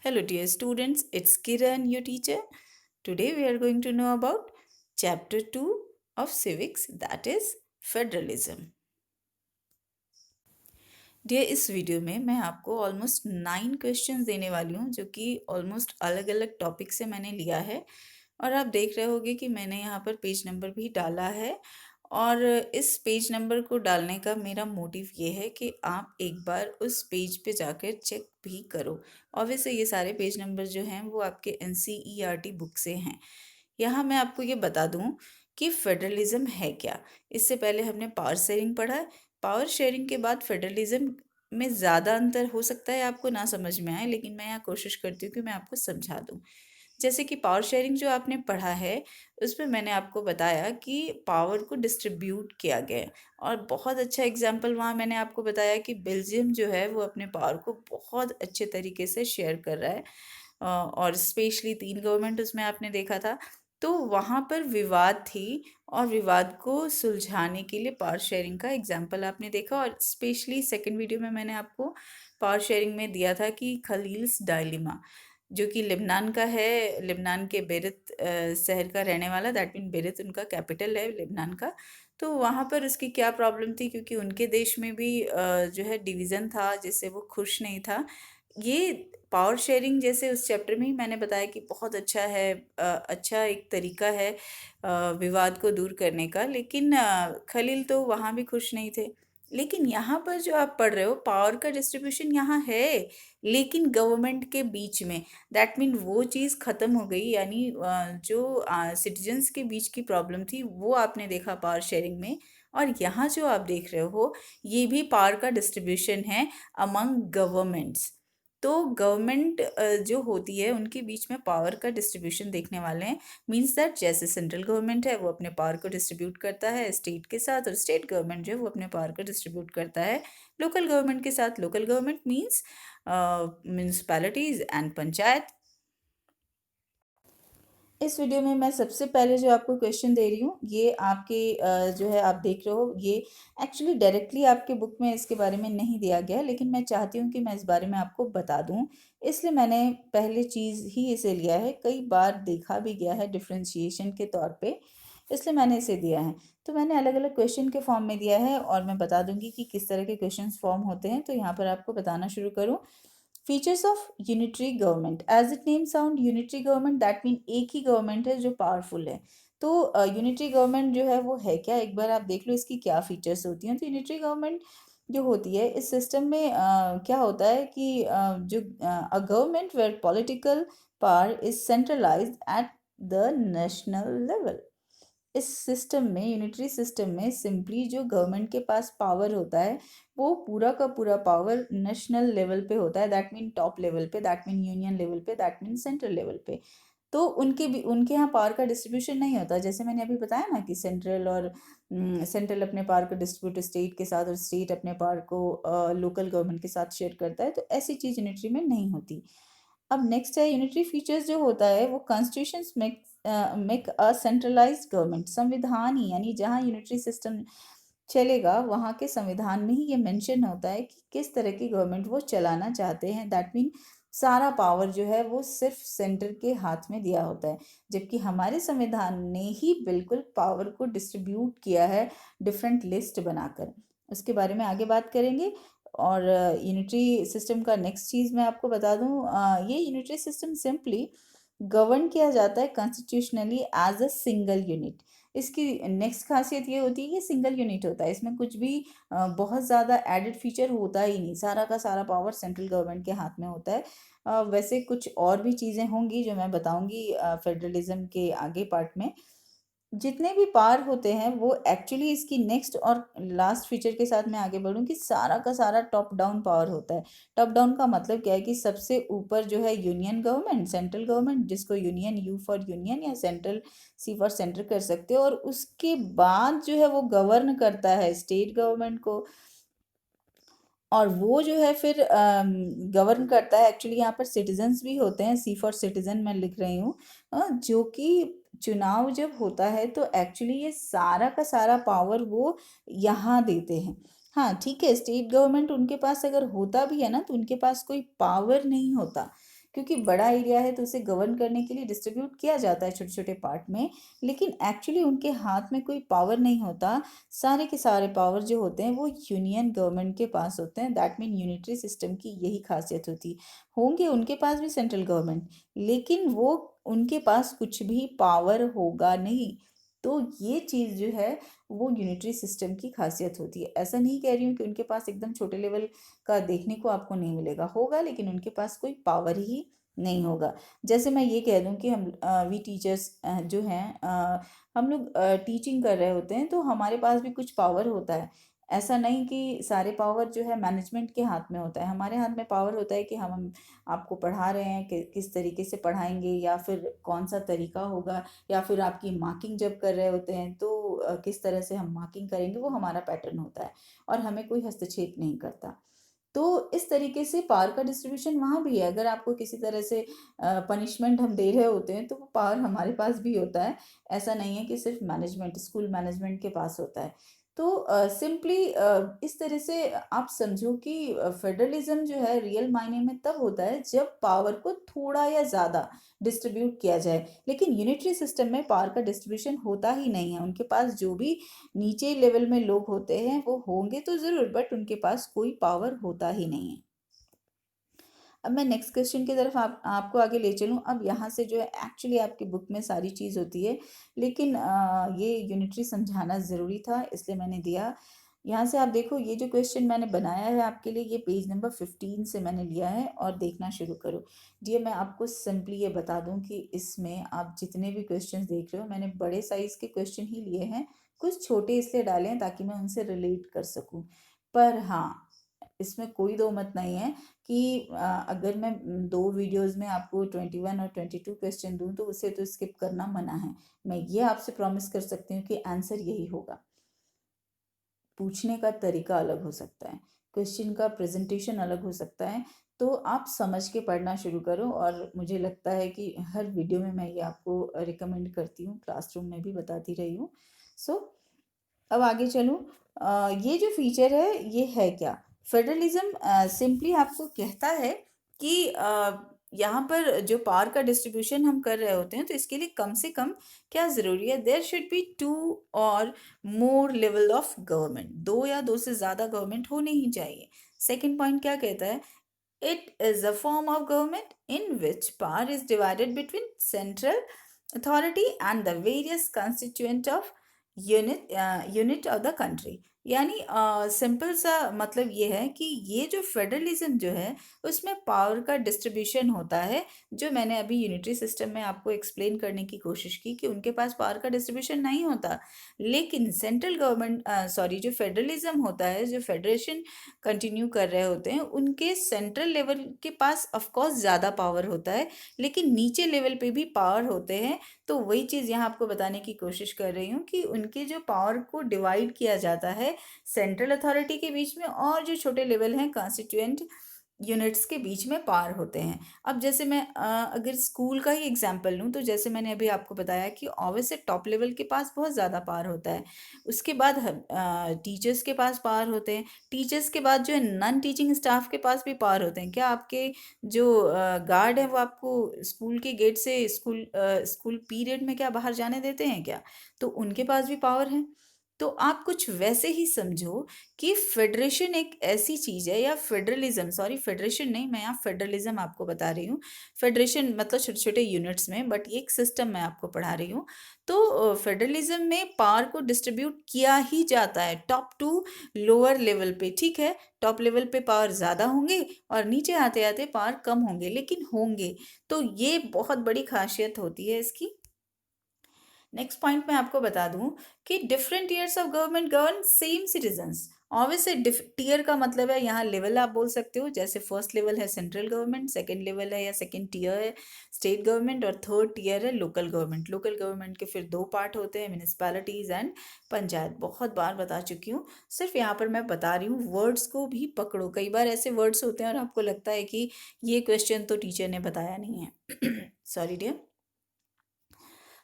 Hello, dear students. It's Kiran, your teacher. Today we are going to know about Chapter 2 of Civics, that is Federalism. Dear इस video में मैं आपको almost 9 questions देने वाली हूँ जो कि ऑलमोस्ट अलग अलग टॉपिक से मैंने लिया है और आप देख रहे होगे कि मैंने यहाँ पर पेज नंबर भी डाला है और इस पेज नंबर को डालने का मेरा मोटिव ये है कि आप एक बार उस पेज पे जाकर चेक भी करो। ऑब्वियसली ये सारे पेज नंबर जो हैं वो आपके NCERT बुक से हैं। यहाँ मैं आपको ये बता दूँ कि फेडरलिज्म है क्या। इससे पहले हमने पावर शेयरिंग पढ़ा है। पावर शेयरिंग के बाद फेडरलिज्म में ज़्यादा अंतर हो सकता है आपको ना समझ में आए, लेकिन मैं यहाँ कोशिश करती हूँ कि मैं आपको समझा दूँ। जैसे कि पावर शेयरिंग जो आपने पढ़ा है उसमें मैंने आपको बताया कि पावर को डिस्ट्रीब्यूट किया गया है और बहुत अच्छा एग्जाम्पल वहाँ मैंने आपको बताया कि बेल्जियम जो है वो अपने पावर को बहुत अच्छे तरीके से शेयर कर रहा है और स्पेशली 3 गवर्नमेंट उसमें आपने देखा था। तो वहाँ पर विवाद थी और विवाद को सुलझाने के लिए पावर शेयरिंग का एग्जाम्पल आपने देखा और स्पेशली सेकंड वीडियो में मैंने आपको पावर शेयरिंग में दिया था कि खलील्स डायलिमा जो कि लिबनान का है, लिबनान के बेरित शहर का रहने वाला, दैट मीन बेरित उनका कैपिटल है लिबनान का। तो वहाँ पर उसकी क्या प्रॉब्लम थी, क्योंकि उनके देश में भी जो है डिवीज़न था जिससे वो खुश नहीं था। ये पावर शेयरिंग जैसे उस चैप्टर में ही मैंने बताया कि बहुत अच्छा है, अच्छा एक तरीका है विवाद को दूर करने का, लेकिन खलील तो वहाँ भी खुश नहीं थे। लेकिन यहाँ पर जो आप पढ़ रहे हो पावर का डिस्ट्रीब्यूशन यहाँ है, लेकिन गवर्नमेंट के बीच में, दैट मीन वो चीज़ ख़त्म हो गई, यानी जो सिटीजन्स के बीच की प्रॉब्लम थी वो आपने देखा पावर शेयरिंग में। और यहाँ जो आप देख रहे हो ये भी पावर का डिस्ट्रीब्यूशन है अमंग गवर्नमेंट्स। तो गवर्नमेंट जो होती है उनके बीच में पावर का डिस्ट्रीब्यूशन देखने वाले हैं। मीन्स दैट जैसे सेंट्रल गवर्नमेंट है वो अपने पावर को डिस्ट्रीब्यूट करता है स्टेट के साथ, और स्टेट गवर्नमेंट जो है वो अपने पावर को डिस्ट्रीब्यूट करता है लोकल गवर्नमेंट के साथ। Local government means municipalities and panchayat. इस वीडियो में मैं सबसे पहले जो आपको क्वेश्चन दे रही हूँ ये आपके जो है आप देख रहे हो, ये एक्चुअली डायरेक्टली आपके बुक में इसके बारे में नहीं दिया गया है, लेकिन मैं चाहती हूँ कि मैं इस बारे में आपको बता दूँ, इसलिए मैंने पहले चीज़ ही इसे लिया है। कई बार देखा भी गया है डिफ्रेंशिएशन के तौर पे, इसलिए मैंने इसे दिया है। तो मैंने अलग अलग क्वेश्चन के फॉर्म में दिया है और मैं बता दूंगी कि किस तरह के क्वेश्चन फॉर्म होते हैं। तो यहाँ पर आपको बताना शुरू करूँ। Features of unitary government, as it name sound unitary government, that mean एक ही गवर्नमेंट है जो पावरफुल है। तो यूनिटरी गवर्नमेंट जो है वो है क्या, एक बार आप देख लो इसकी क्या फीचर्स होती हैं। तो यूनिटरी गवर्नमेंट जो होती है इस सिस्टम में क्या होता है कि जो a government where political power is centralized at the national level. इस सिस्टम में, यूनिटरी सिस्टम में, सिंपली जो गवर्नमेंट के पास पावर होता है वो पूरा का पूरा पावर नेशनल लेवल पे होता है, दैट मीन टॉप लेवल पे, दैट मीन यूनियन लेवल पे, दैट मीन सेंट्रल लेवल पे। तो उनके भी उनके यहाँ पावर का डिस्ट्रीब्यूशन नहीं होता, जैसे मैंने अभी बताया ना कि सेंट्रल और सेंट्रल अपने पावर को डिस्ट्रीब्यूट स्टेट के साथ और स्टेट अपने पावर को लोकल गवर्नमेंट के साथ शेयर करता है। तो ऐसी चीज़ यूनिटरी में नहीं होती। अब नेक्स्ट है यूनिटरी फीचर्स जो होता है वो constitution make a centralised government. संविधान ही, यानी जहाँ यूनिटरी सिस्टम चलेगा वहाँ के संविधान में ही ये मेंशन होता है कि किस तरह की गवर्नमेंट वो चलाना चाहते हैं। दैट मीन सारा पावर जो है वो सिर्फ सेंटर के हाथ में दिया होता है, जबकि हमारे संविधान ने ही बिल्कुल पावर को डिस्ट्रीब्यूट किया है डिफरेंट लिस्ट बनाकर। उसके बारे में आगे बात करेंगे। और यूनिटरी सिस्टम का नेक्स्ट चीज़ मैं आपको बता दूं, ये यूनिटरी सिस्टम सिंपली गवर्न किया जाता है constitutionally as a single unit. इसकी नेक्स्ट खासियत ये होती है कि सिंगल यूनिट होता है, इसमें कुछ भी बहुत ज़्यादा एडेड फीचर होता ही नहीं, सारा का सारा पावर सेंट्रल गवर्नमेंट के हाथ में होता है। वैसे कुछ और भी चीज़ें होंगी जो मैं बताऊंगी फेडरलिज्म के आगे पार्ट में। जितने भी पार होते हैं वो एक्चुअली इसकी नेक्स्ट और लास्ट फीचर के साथ मैं आगे बढ़ूँ कि सारा का सारा टॉप डाउन पावर होता है। टॉप डाउन का मतलब क्या है कि सबसे ऊपर जो है यूनियन गवर्नमेंट, सेंट्रल गवर्नमेंट, जिसको यूनियन यू फॉर यूनियन या सेंट्रल सी फॉर सेंटर कर सकते हो, और उसके बाद जो है वो गवर्न करता है स्टेट गवर्नमेंट को, और वो जो है फिर गवर्न करता है। एक्चुअली यहाँ पर सिटीजन्स भी होते हैं, सी फॉर सिटीजन मैं लिख रही हूँ, जो कि चुनाव जब होता है तो एक्चुअली ये सारा का सारा पावर वो यहाँ देते हैं। हाँ ठीक है, स्टेट गवर्नमेंट उनके पास अगर होता भी है ना तो उनके पास कोई पावर नहीं होता, क्योंकि बड़ा एरिया है तो उसे गवर्न करने के लिए डिस्ट्रीब्यूट किया जाता है छोटे छोटे पार्ट में, लेकिन एक्चुअली उनके हाथ में कोई पावर नहीं होता। सारे के सारे पावर जो होते हैं वो यूनियन गवर्नमेंट के पास होते हैं। दैट मीन यूनिटरी सिस्टम की यही खासियत होती होंगे उनके पास भी सेंट्रल गवर्नमेंट, लेकिन वो उनके पास कुछ भी पावर होगा नहीं। तो ये चीज़ जो है वो यूनिटरी सिस्टम की खासियत होती है। ऐसा नहीं कह रही हूँ कि उनके पास एकदम छोटे लेवल का देखने को आपको नहीं मिलेगा, होगा, लेकिन उनके पास कोई पावर ही नहीं होगा। जैसे मैं ये कह दूं कि हम वी टीचर्स जो हैं, हम लोग टीचिंग कर रहे होते हैं तो हमारे पास भी कुछ पावर होता है। ऐसा नहीं कि सारे पावर जो है मैनेजमेंट के हाथ में होता है, हमारे हाथ में पावर होता है कि हम आपको पढ़ा रहे हैं कि किस तरीके से पढ़ाएंगे, या फिर कौन सा तरीका होगा, या फिर आपकी मार्किंग जब कर रहे होते हैं तो किस तरह से हम मार्किंग करेंगे, वो हमारा पैटर्न होता है और हमें कोई हस्तक्षेप नहीं करता। तो इस तरीके से पावर का डिस्ट्रीब्यूशन वहाँ भी है। अगर आपको किसी तरह से पनिशमेंट हम दे रहे होते हैं तो वो पावर हमारे पास भी होता है। ऐसा नहीं है कि सिर्फ मैनेजमेंट, स्कूल मैनेजमेंट के पास होता है। तो सिंपली इस तरह से आप समझो कि फेडरलिज्म जो है रियल मायने में तब होता है जब पावर को थोड़ा या ज़्यादा डिस्ट्रीब्यूट किया जाए, लेकिन यूनिटरी सिस्टम में पावर का डिस्ट्रीब्यूशन होता ही नहीं है। उनके पास जो भी नीचे लेवल में लोग होते हैं वो होंगे तो ज़रूर, बट उनके पास कोई पावर होता ही नहीं है। अब मैं नेक्स्ट क्वेश्चन की तरफ आपको आगे ले चलूँ। अब यहाँ से जो है एक्चुअली आपकी बुक में सारी चीज़ होती है, लेकिन ये यूनिटरी समझाना ज़रूरी था इसलिए मैंने दिया। यहाँ से आप देखो, ये जो क्वेश्चन मैंने बनाया है आपके लिए, ये पेज नंबर 15 से मैंने लिया है और देखना शुरू करो। डियर, मैं आपको सिंपली ये बता दूं कि इसमें आप जितने भी क्वेश्चन देख रहे हो मैंने बड़े साइज़ के क्वेश्चन ही लिए हैं, कुछ छोटे इसलिए डाले हैं ताकि मैं उनसे रिलेट कर सकूं। पर हाँ, इसमें कोई दो मत नहीं है कि अगर मैं 2 वीडियोज़ में आपको 21 और 22 क्वेश्चन दूँ तो उसे तो स्किप करना मना है। मैं ये आपसे प्रॉमिस कर सकती हूँ कि आंसर यही होगा। पूछने का तरीका अलग हो सकता है, क्वेश्चन का प्रेजेंटेशन अलग हो सकता है, तो आप समझ के पढ़ना शुरू करो। और मुझे लगता है कि हर वीडियो में मैं ये आपको रिकमेंड करती हूँ, क्लासरूम में भी बताती रही हूँ। सो अब आगे चलूँ। ये जो फीचर है ये है क्या? फेडरलिज्म सिंपली आपको कहता है कि यहाँ पर जो पावर का डिस्ट्रीब्यूशन हम कर रहे होते हैं तो इसके लिए कम से कम क्या ज़रूरी है, देयर शुड बी 2 और मोर लेवल ऑफ गवर्नमेंट, 2 या 2 से ज़्यादा गवर्नमेंट होनी ही चाहिए। सेकंड पॉइंट क्या कहता है? It is a form of government in which power is divided between central authority and the various constituent of unit of the country. यानी सिंपल सा मतलब ये है कि ये जो फेडरलिज्म जो है उसमें पावर का डिस्ट्रीब्यूशन होता है, जो मैंने अभी यूनिटरी सिस्टम में आपको एक्सप्लेन करने की कोशिश की कि उनके पास पावर का डिस्ट्रीब्यूशन नहीं होता। लेकिन सेंट्रल गवर्नमेंट सॉरी जो फेडरलिज्म होता है, जो फेडरेशन कंटिन्यू कर रहे होते हैं, उनके सेंट्रल लेवल के पास ऑफकोर्स ज़्यादा पावर होता है, लेकिन नीचे लेवल पे भी पावर होते हैं। तो वही चीज़ यहाँ आपको बताने की कोशिश कर रही हूँ कि उनके जो पावर को डिवाइड किया जाता है सेंट्रल अथॉरिटी के बीच में और जो छोटे लेवल हैं कॉन्स्टिट्यूएंट यूनिट्स के बीच में पार होते हैं। अब जैसे मैं अगर स्कूल का ही एग्जांपल लूँ तो जैसे मैंने अभी आपको बताया कि ऑब्वियसली टॉप लेवल के पास बहुत ज़्यादा पार होता है। उसके बाद टीचर्स के पास पार होते हैं। टीचर्स के बाद जो है नॉन टीचिंग स्टाफ के पास भी पार होते हैं। क्या आपके जो गार्ड है वो आपको स्कूल के गेट से स्कूल पीरियड में क्या बाहर जाने देते हैं क्या? तो उनके पास भी पावर है। तो आप कुछ वैसे ही समझो कि फेडरेशन एक ऐसी चीज़ है, या फेडरलिज्म, सॉरी फेडरेशन नहीं, मैं यहाँ फेडरलिज्म आपको बता रही हूँ। फेडरेशन मतलब छोटे छोटे यूनिट्स में, बट ये एक सिस्टम मैं आपको पढ़ा रही हूँ। तो फेडरलिज्म में पावर को डिस्ट्रीब्यूट किया ही जाता है टॉप टू लोअर लेवल पे, ठीक है। टॉप लेवल पे पावर ज़्यादा होंगे और नीचे आते आते पावर कम होंगे, लेकिन होंगे। तो ये बहुत बड़ी खासियत होती है इसकी। नेक्स्ट पॉइंट मैं आपको बता दूं कि different tiers of government govern same citizens. Obviously tier का मतलब है यहाँ लेवल आप बोल सकते हो, जैसे फर्स्ट लेवल है सेंट्रल गवर्नमेंट, सेकंड लेवल है या सेकंड टीयर है स्टेट गवर्नमेंट, और थर्ड टीयर है लोकल गवर्नमेंट। लोकल गवर्नमेंट के फिर 2 पार्ट होते हैं, म्यूनिसपैलिटीज एंड पंचायत। बहुत बार बता चुकी हूँ, सिर्फ यहाँ पर मैं बता रही हूँ, वर्ड्स को भी पकड़ो। कई बार ऐसे वर्ड्स होते हैं और आपको लगता है कि ये क्वेश्चन तो टीचर ने बताया नहीं है सॉरी डियर।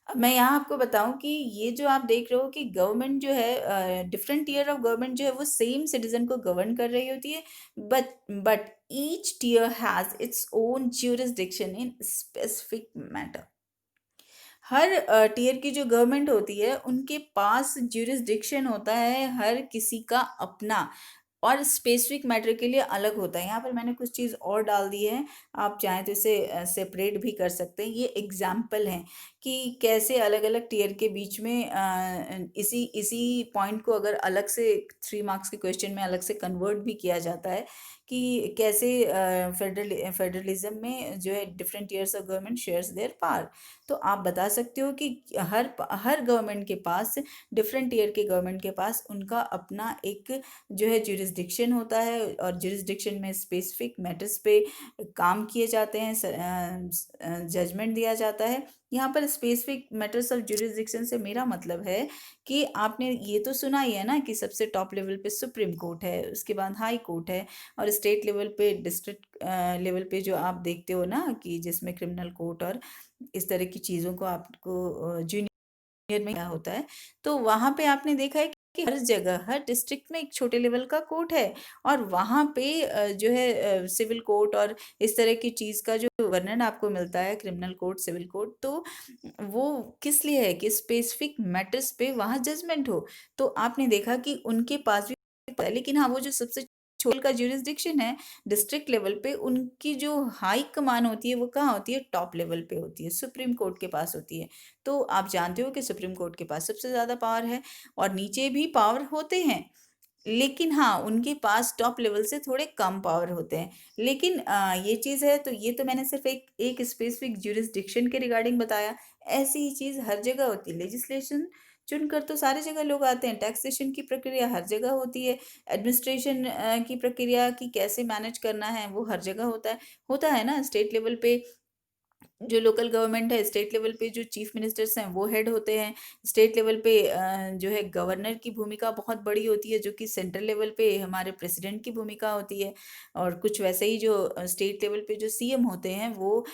अब मैं यहाँ आपको बताऊं कि ये जो आप देख रहे हो कि गवर्नमेंट जो है डिफरेंट टीयर ऑफ गवर्नमेंट जो है वो सेम सिटीजन को गवर्न कर रही होती है, but each tier has its own jurisdiction in specific matter. हर टीयर की जो गवर्नमेंट होती है उनके पास ज्यूरिसडिक्शन होता है, हर किसी का अपना, और स्पेसिफिक मैटर के लिए अलग होता है। यहाँ पर मैंने कुछ चीज़ और डाल दी है, आप चाहें तो इसे सेपरेट भी कर सकते हैं। ये एग्जाम्पल हैं कि कैसे अलग अलग टीयर के बीच में इसी इसी पॉइंट को अगर अलग से 3 मार्क्स के क्वेश्चन में अलग से कन्वर्ट भी किया जाता है कि कैसे फेडरलिज्म में जो है different tiers of government shares their power. तो आप बता सकते हो कि हर गवर्नमेंट के पास, डिफरेंट टीयर के गवर्नमेंट के पास उनका अपना एक जो है जुरिस्डिक्शन होता है, और जुरिस्डिक्शन में स्पेसिफिक मैटर्स पे काम किए जाते हैं, जजमेंट दिया जाता है। यहाँ पर स्पेसिफिक मैटर्स ऑफ जुरिस्डिक्शन से मेरा मतलब है कि आपने ये तो सुना ही है ना कि सबसे टॉप लेवल पे सुप्रीम कोर्ट है, उसके बाद हाई कोर्ट है, और स्टेट लेवल पे, डिस्ट्रिक्ट लेवल पे जो आप देखते हो ना कि जिसमें क्रिमिनल कोर्ट और इस तरह की चीज़ों को आपको जूनियर में क्या होता है, तो वहाँ पे आपने देखा है कि हर जगह, हर डिस्ट्रिक्ट में एक छोटे लेवल का कोर्ट है, और वहाँ पे जो है सिविल कोर्ट और इस तरह की चीज़ का जो वर्णन आपको मिलता है, क्रिमिनल कोर्ट, सिविल कोर्ट, तो वो किस लिए है कि स्पेसिफिक मैटर्स पे वहाँ जजमेंट हो। तो आपने देखा कि उनके पास भी होता है, लेकिन हाँ, वो जो सबसे छोटा का ज्यूरिसडिक्शन है डिस्ट्रिक्ट लेवल पे, उनकी जो हाई कमान होती है वो कहाँ होती है, टॉप लेवल पे होती है, सुप्रीम कोर्ट के पास होती है। तो आप जानते हो कि सुप्रीम कोर्ट के पास सबसे ज़्यादा पावर है, और नीचे भी पावर होते हैं, लेकिन हाँ, उनके पास टॉप लेवल से थोड़े कम पावर होते हैं। लेकिन ये चीज़ है, तो ये तो मैंने सिर्फ एक एक स्पेसिफिक ज्यूरिसडिक्शन के रिगार्डिंग बताया। ऐसी ही चीज़ हर जगह होती है। लेजिस्लेशन चुनकर तो सारी जगह लोग आते हैं, टैक्सेशन की प्रक्रिया हर जगह होती है, एडमिनिस्ट्रेशन की प्रक्रिया की कैसे मैनेज करना है वो हर जगह होता है ना। स्टेट लेवल पे जो लोकल गवर्नमेंट है, स्टेट लेवल पे जो चीफ मिनिस्टर्स हैं वो हेड होते हैं। स्टेट लेवल पे जो है गवर्नर की भूमिका बहुत बड़ी होती है, जो कि सेंट्रल लेवल पे हमारे प्रेसिडेंट की भूमिका होती है। और कुछ वैसे ही जो स्टेट लेवल पे जो सीएम होते हैं वो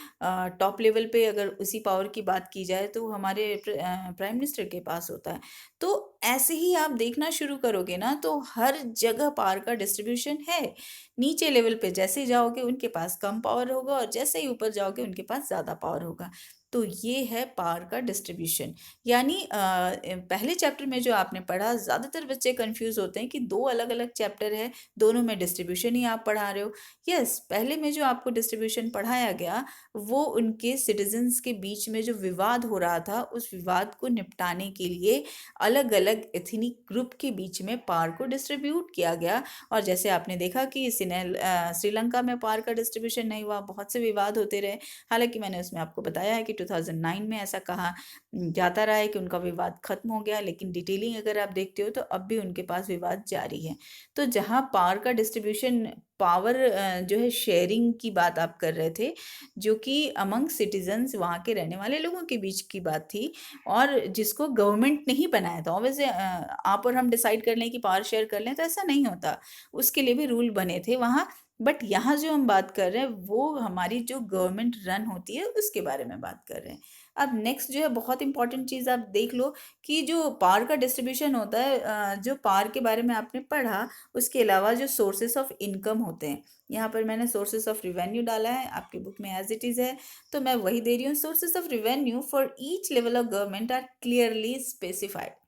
टॉप लेवल पे अगर उसी पावर की बात की जाए तो हमारे प्राइम मिनिस्टर के पास होता है। तो ऐसे ही आप देखना शुरू करोगे ना तो हर जगह पावर का डिस्ट्रीब्यूशन है। नीचे लेवल पे जैसे जाओगे उनके पास कम पावर होगा, और जैसे ही ऊपर जाओगे उनके पास ज़्यादा पावर होगा। तो ये है पावर का डिस्ट्रीब्यूशन। यानी पहले चैप्टर में जो आपने पढ़ा, ज़्यादातर बच्चे कंफ्यूज होते हैं कि दो अलग अलग चैप्टर है, दोनों में डिस्ट्रीब्यूशन ही आप पढ़ा रहे हो। यस, पहले में जो आपको डिस्ट्रीब्यूशन पढ़ाया गया वो उनके सिटीजन्स के बीच में जो विवाद हो रहा था, उस विवाद को निपटाने के लिए अलग अलग एथनिक ग्रुप के बीच में पावर को डिस्ट्रीब्यूट किया गया। और जैसे आपने देखा कि श्रीलंका में पावर का डिस्ट्रीब्यूशन नहीं हुआ, बहुत से विवाद होते रहे। हालांकि मैंने उसमें आपको बताया है कि 2009 में ऐसा कहा जाता रहा है कि उनका विवाद खत्म हो गया, लेकिन डिटेलिंग अगर आप देखते हो तो अब भी उनके पास विवाद जारी है। तो जहाँ पावर का डिस्ट्रीब्यूशन, पावर जो है शेयरिंग की बात आप कर रहे थे, जो कि अमंग सिटीजन्स, वहाँ के रहने वाले लोगों के बीच की बात थी, और जिसको गवर्नमेंट ने ही बनाया था। वैसे आप और हम डिसाइड कर लें कि पावर शेयर कर लें तो ऐसा नहीं होता, उसके लिए भी रूल बने थे वहाँ। बट यहाँ जो हम बात कर रहे हैं वो हमारी जो गवर्नमेंट रन होती है उसके बारे में बात कर रहे हैं। अब नेक्स्ट जो है बहुत इंपॉर्टेंट चीज़ आप देख लो कि जो पावर का डिस्ट्रीब्यूशन होता है, जो पावर के बारे में आपने पढ़ा, उसके अलावा जो सोर्सेस ऑफ इनकम होते हैं, यहाँ पर मैंने सोर्सेस ऑफ रिवेन्यू डाला है, आपकी बुक में एज इट इज़ है तो मैं वही दे रही हूँ। Sources of revenue for each level of government are clearly specified.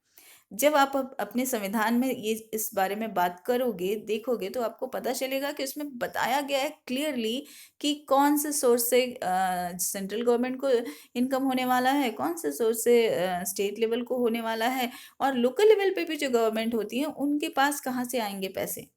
जब आप अपने संविधान में ये इस बारे में बात करोगे, देखोगे, तो आपको पता चलेगा कि उसमें बताया गया है क्लियरली कि कौन से सोर्स से सेंट्रल गवर्नमेंट को इनकम होने वाला है, कौन से सोर्स से स्टेट लेवल को होने वाला है, और लोकल लेवल पे भी जो गवर्नमेंट होती है उनके पास कहाँ से आएंगे पैसे,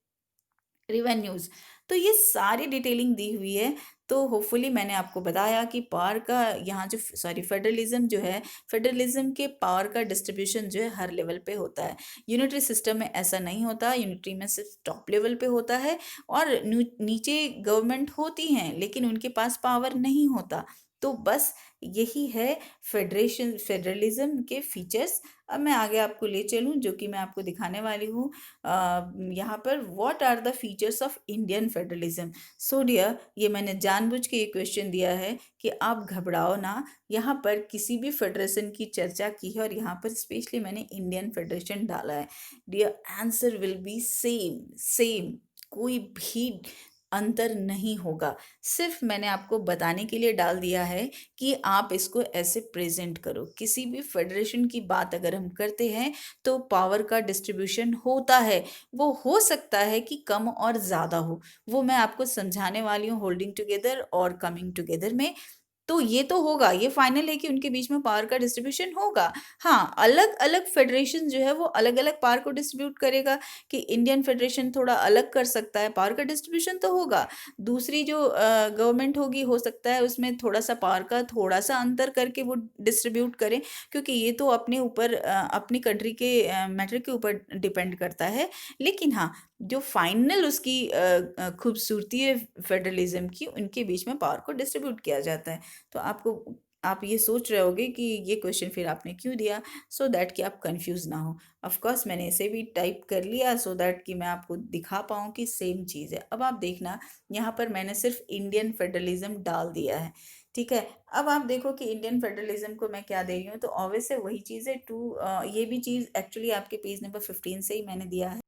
रिवेन्यूज। तो ये सारी डिटेलिंग दी हुई है। तो होपफुली मैंने आपको बताया कि पावर का यहाँ जो, सॉरी, फेडरलिज्म जो है, फेडरलिज्म के पावर का डिस्ट्रीब्यूशन जो है हर लेवल पे होता है। यूनिटरी सिस्टम में ऐसा नहीं होता, यूनिटरी में सिर्फ टॉप लेवल पे होता है, और नीचे गवर्नमेंट होती हैं लेकिन उनके पास पावर नहीं होता। तो बस यही है फेडरलिज्म के फीचर्स। अब मैं आगे आपको ले चलूँ, जो कि मैं आपको दिखाने वाली हूँ यहाँ पर, what are the features of Indian federalism. So dear, ये मैंने जानबूझ के ये क्वेश्चन दिया है कि आप घबराओ ना। यहाँ पर किसी भी फेडरेशन की चर्चा की है और यहाँ पर स्पेशली मैंने इंडियन फेडरेशन डाला है। Dear, answer will be same same, कोई भी अंतर नहीं होगा। सिर्फ मैंने आपको बताने के लिए डाल दिया है कि आप इसको ऐसे प्रेजेंट करो। किसी भी फेडरेशन की बात अगर हम करते हैं तो पावर का डिस्ट्रीब्यूशन होता है, वो हो सकता है कि कम और ज़्यादा हो, वो मैं आपको समझाने वाली हूँ होल्डिंग टुगेदर और कमिंग टुगेदर में। तो ये तो होगा, ये फाइनल है कि उनके बीच में पावर का डिस्ट्रीब्यूशन होगा। हाँ, अलग अलग फेडरेशन जो है वो अलग अलग पावर को डिस्ट्रीब्यूट करेगा, कि इंडियन फेडरेशन थोड़ा अलग कर सकता है, पावर का डिस्ट्रीब्यूशन तो होगा। दूसरी जो गवर्नमेंट होगी, हो सकता है उसमें थोड़ा सा पावर का थोड़ा सा अंतर करके वो डिस्ट्रीब्यूट करें, क्योंकि ये तो अपने ऊपर अपनी कंट्री के मैटर के ऊपर डिपेंड करता है। लेकिन हाँ, जो फाइनल उसकी खूबसूरती है फेडरलिज्म की, उनके बीच में पावर को डिस्ट्रीब्यूट किया जाता है। तो आप ये सोच रहे होगे कि ये क्वेश्चन फिर आपने क्यों दिया, सो दैट कि आप कंफ्यूज ना हो। ऑफ कोर्स मैंने इसे भी टाइप कर लिया सो दैट कि मैं आपको दिखा पाऊँ कि सेम चीज़ है। अब आप देखना, यहाँ पर मैंने सिर्फ इंडियन फेडरलिज्म डाल दिया है, ठीक है। अब आप देखो कि इंडियन फेडरलिज्म को मैं क्या दे रही हूँ, तो ऑब्वियस है वही चीज़ है। ये भी चीज़ एक्चुअली आपके पेज नंबर 15 से ही मैंने दिया है।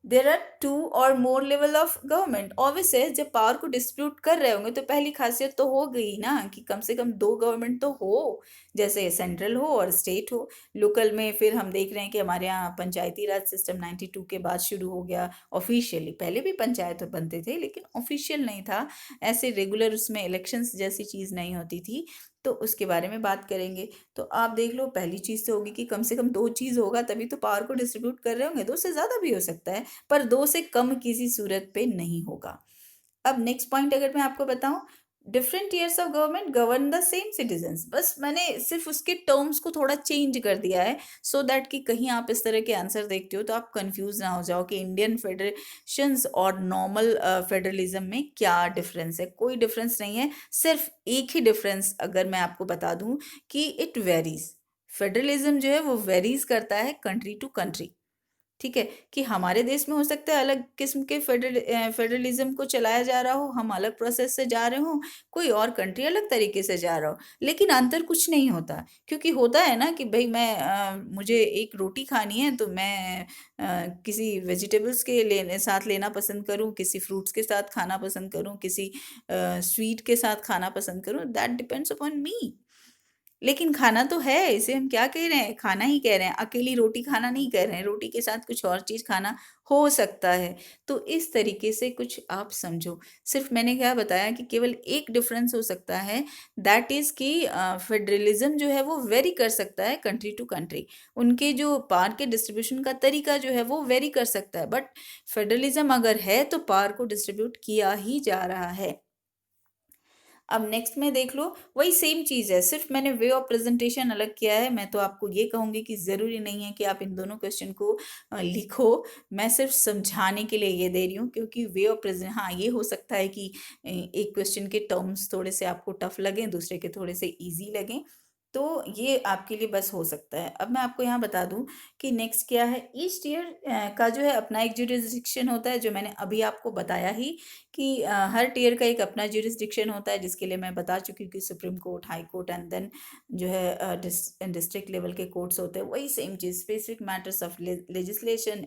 देर आर टू और मोर लेवल ऑफ गवर्नमेंट। ऑब्वियस है, जब पावर को डिस्ट्रीब्यूट कर रहे होंगे तो पहली खासियत तो हो गई ना कि कम से कम दो गवर्नमेंट तो हो, जैसे सेंट्रल हो और स्टेट हो। लोकल में फिर हम देख रहे हैं कि हमारे यहाँ पंचायती राज सिस्टम 92 के बाद शुरू हो गया ऑफिशियली। पहले भी पंचायत बनते थे लेकिन ऑफिशियल नहीं था, ऐसे रेगुलर उसमें इलेक्शंस जैसी चीज़ नहीं होती थी। तो उसके बारे में बात करेंगे। तो आप देख लो, पहली चीज़ तो होगी कि कम से कम दो चीज़ होगा, तभी तो पावर को डिस्ट्रीब्यूट कर रहे होंगे। दो से ज़्यादा भी हो सकता है, पर दो से कम किसी सूरत पे नहीं होगा। अब नेक्स्ट पॉइंट अगर मैं आपको बताऊं, different years of government govern the same citizens. बस मैंने सिर्फ उसके टर्म्स को थोड़ा चेंज कर दिया है, सो दैट कि कहीं आप इस तरह के आंसर देखते हो तो आप कंफ्यूज ना हो जाओ कि इंडियन फेडरेशंस और नॉर्मल फेडरलिज्म में क्या डिफरेंस है। कोई डिफरेंस नहीं है, सिर्फ एक ही डिफरेंस अगर मैं आपको बता दूं कि इट वेरीज। फेडरलिज्म जो है वो वेरीज करता है कंट्री टू कंट्री, ठीक है। कि हमारे देश में हो सकता है अलग किस्म के फेडरलिज्म को चलाया जा रहा हो, हम अलग प्रोसेस से जा रहे हो, कोई और कंट्री अलग तरीके से जा रहा हो, लेकिन अंतर कुछ नहीं होता। क्योंकि होता है ना कि भाई मुझे एक रोटी खानी है तो मैं किसी वेजिटेबल्स के लेने साथ लेना पसंद करूं, किसी फ्रूट्स के साथ खाना पसंद करूं, किसी स्वीट के साथ खाना पसंद करूं, दैट डिपेंड्स अपॉन मी। लेकिन खाना तो है, इसे हम क्या कह रहे हैं, खाना ही कह रहे हैं, अकेली रोटी खाना नहीं कह रहे हैं, रोटी के साथ कुछ और चीज़ खाना हो सकता है। तो इस तरीके से कुछ आप समझो। सिर्फ मैंने क्या बताया कि केवल एक डिफरेंस हो सकता है, दैट इज़ कि फेडरलिज्म जो है वो वेरी कर सकता है कंट्री टू कंट्री। उनके जो पावर के डिस्ट्रीब्यूशन का तरीका जो है वो वेरी कर सकता है, बट फेडरलिज्म अगर है तो पावर को डिस्ट्रीब्यूट किया ही जा रहा है। अब नेक्स्ट में देख लो, वही सेम चीज़ है, सिर्फ मैंने वे ऑफ प्रेजेंटेशन अलग किया है। मैं तो आपको ये कहूँगी कि ज़रूरी नहीं है कि आप इन दोनों क्वेश्चन को लिखो। मैं सिर्फ समझाने के लिए ये दे रही हूँ, क्योंकि वे ऑफ प्रेजेंट, हाँ ये हो सकता है कि एक क्वेश्चन के टर्म्स थोड़े से आपको टफ लगें, दूसरे के थोड़े से ईजी लगें, तो ये आपके लिए बस हो सकता है। अब मैं आपको यहाँ बता दूं कि नेक्स्ट क्या है। ईस्ट ईयर का जो है अपना एक जुरिस्डिक्शन होता है, जो मैंने अभी आपको बताया ही कि हर टीयर का एक अपना जुरिस्डिक्शन होता है, जिसके लिए मैं बता चुकी हूँ कि Supreme Court, high court and then जो है डिस्ट्रिक्ट लेवल के कोर्ट्स होते हैं। वही सेम चीज़, specific matters of legislation,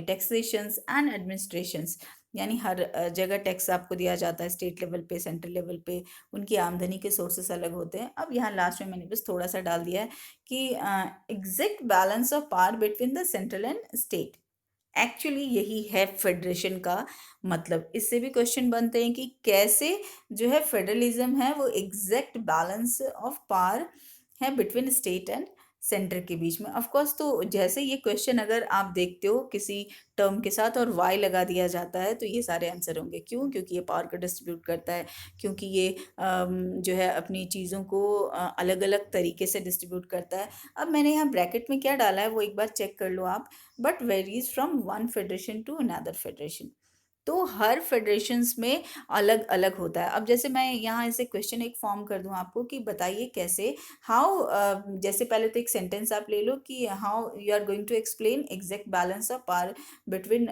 taxations and administrations, यानी हर जगह टैक्स आपको दिया जाता है, स्टेट लेवल पे, सेंट्रल लेवल पे, उनकी आमदनी के सोर्सेस अलग होते हैं। अब यहाँ लास्ट में मैंने बस थोड़ा सा डाल दिया है कि exact balance of power between the central and state. Actually यही है फेडरेशन का मतलब। इससे भी क्वेश्चन बनते हैं कि कैसे जो है फेडरलिज्म है वो एग्जैक्ट बैलेंस ऑफ पावर है बिटवीन स्टेट एंड सेंटर के बीच में। ऑफ कोर्स, तो जैसे ये क्वेश्चन अगर आप देखते हो किसी टर्म के साथ और वाई लगा दिया जाता है तो ये सारे आंसर होंगे। क्यों? क्योंकि ये पावर को डिस्ट्रीब्यूट करता है, क्योंकि ये जो है अपनी चीज़ों को अलग अलग तरीके से डिस्ट्रीब्यूट करता है। अब मैंने यहाँ ब्रैकेट में क्या डाला है वो एक बार चेक कर लो आप, but varies from one federation to another federation. तो हर फेडरेशंस में अलग अलग होता है। अब जैसे मैं यहाँ ऐसे क्वेश्चन एक फॉर्म कर दूँ आपको कि बताइए कैसे, हाउ, जैसे पहले तो एक सेंटेंस आप ले लो कि how you are going to explain exact balance of power between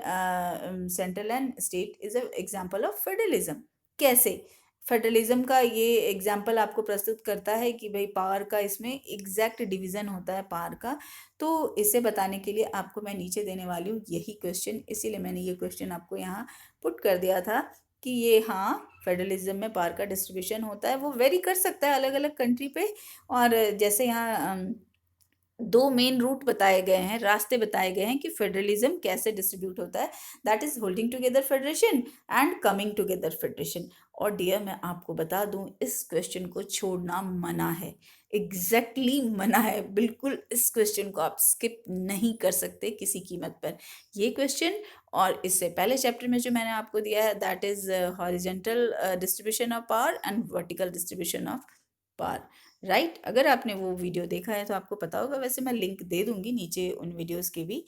central and state is a example of federalism. कैसे फेडरलिज्म का ये एग्जाम्पल आपको प्रस्तुत करता है कि भाई पावर का इसमें एग्जैक्ट डिवीजन होता है पावर का। तो इसे बताने के लिए आपको मैं नीचे देने वाली हूँ यही क्वेश्चन, इसीलिए मैंने ये क्वेश्चन आपको यहाँ पुट कर दिया था कि ये हाँ फेडरलिज्म में पावर का डिस्ट्रीब्यूशन होता है, वो वेरी कर सकता है अलग अलग कंट्री पे। और जैसे यहाँ दो मेन रूट बताए गए हैं, रास्ते बताए गए हैं कि फेडरलिज्म कैसे डिस्ट्रीब्यूट होता है, that is holding together federation and coming together federation. और डियर मैं आपको बता दूं, इस क्वेश्चन को छोड़ना मना है, एग्जैक्टली मना है, बिल्कुल इस क्वेश्चन को आप स्किप नहीं कर सकते किसी कीमत पर। ये क्वेश्चन और इससे पहले चैप्टर में जो मैंने आपको दिया है, that is horizontal distribution of power and vertical distribution of power, right. अगर आपने वो वीडियो देखा है तो आपको पता होगा, वैसे मैं लिंक दे दूंगी नीचे उन वीडियोस के भी।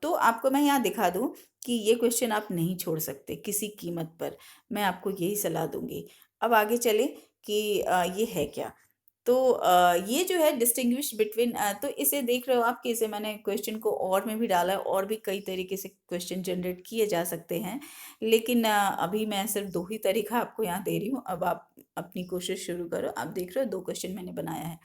तो आपको मैं यहाँ दिखा दूँ कि ये क्वेश्चन आप नहीं छोड़ सकते किसी कीमत पर, मैं आपको यही सलाह दूंगी। अब आगे चले कि ये है क्या। तो ये जो है डिस्टिंग्विश बिटवीन, तो इसे देख रहे हो आप कि इसे मैंने क्वेश्चन को और में भी डाला है, और भी कई तरीके से क्वेश्चन जनरेट किए जा सकते हैं, लेकिन अभी मैं सिर्फ दो ही तरीका आपको यहाँ दे रही हूँ। अब आप अपनी कोशिश शुरू करो। आप देख रहे हो दो क्वेश्चन मैंने बनाया है।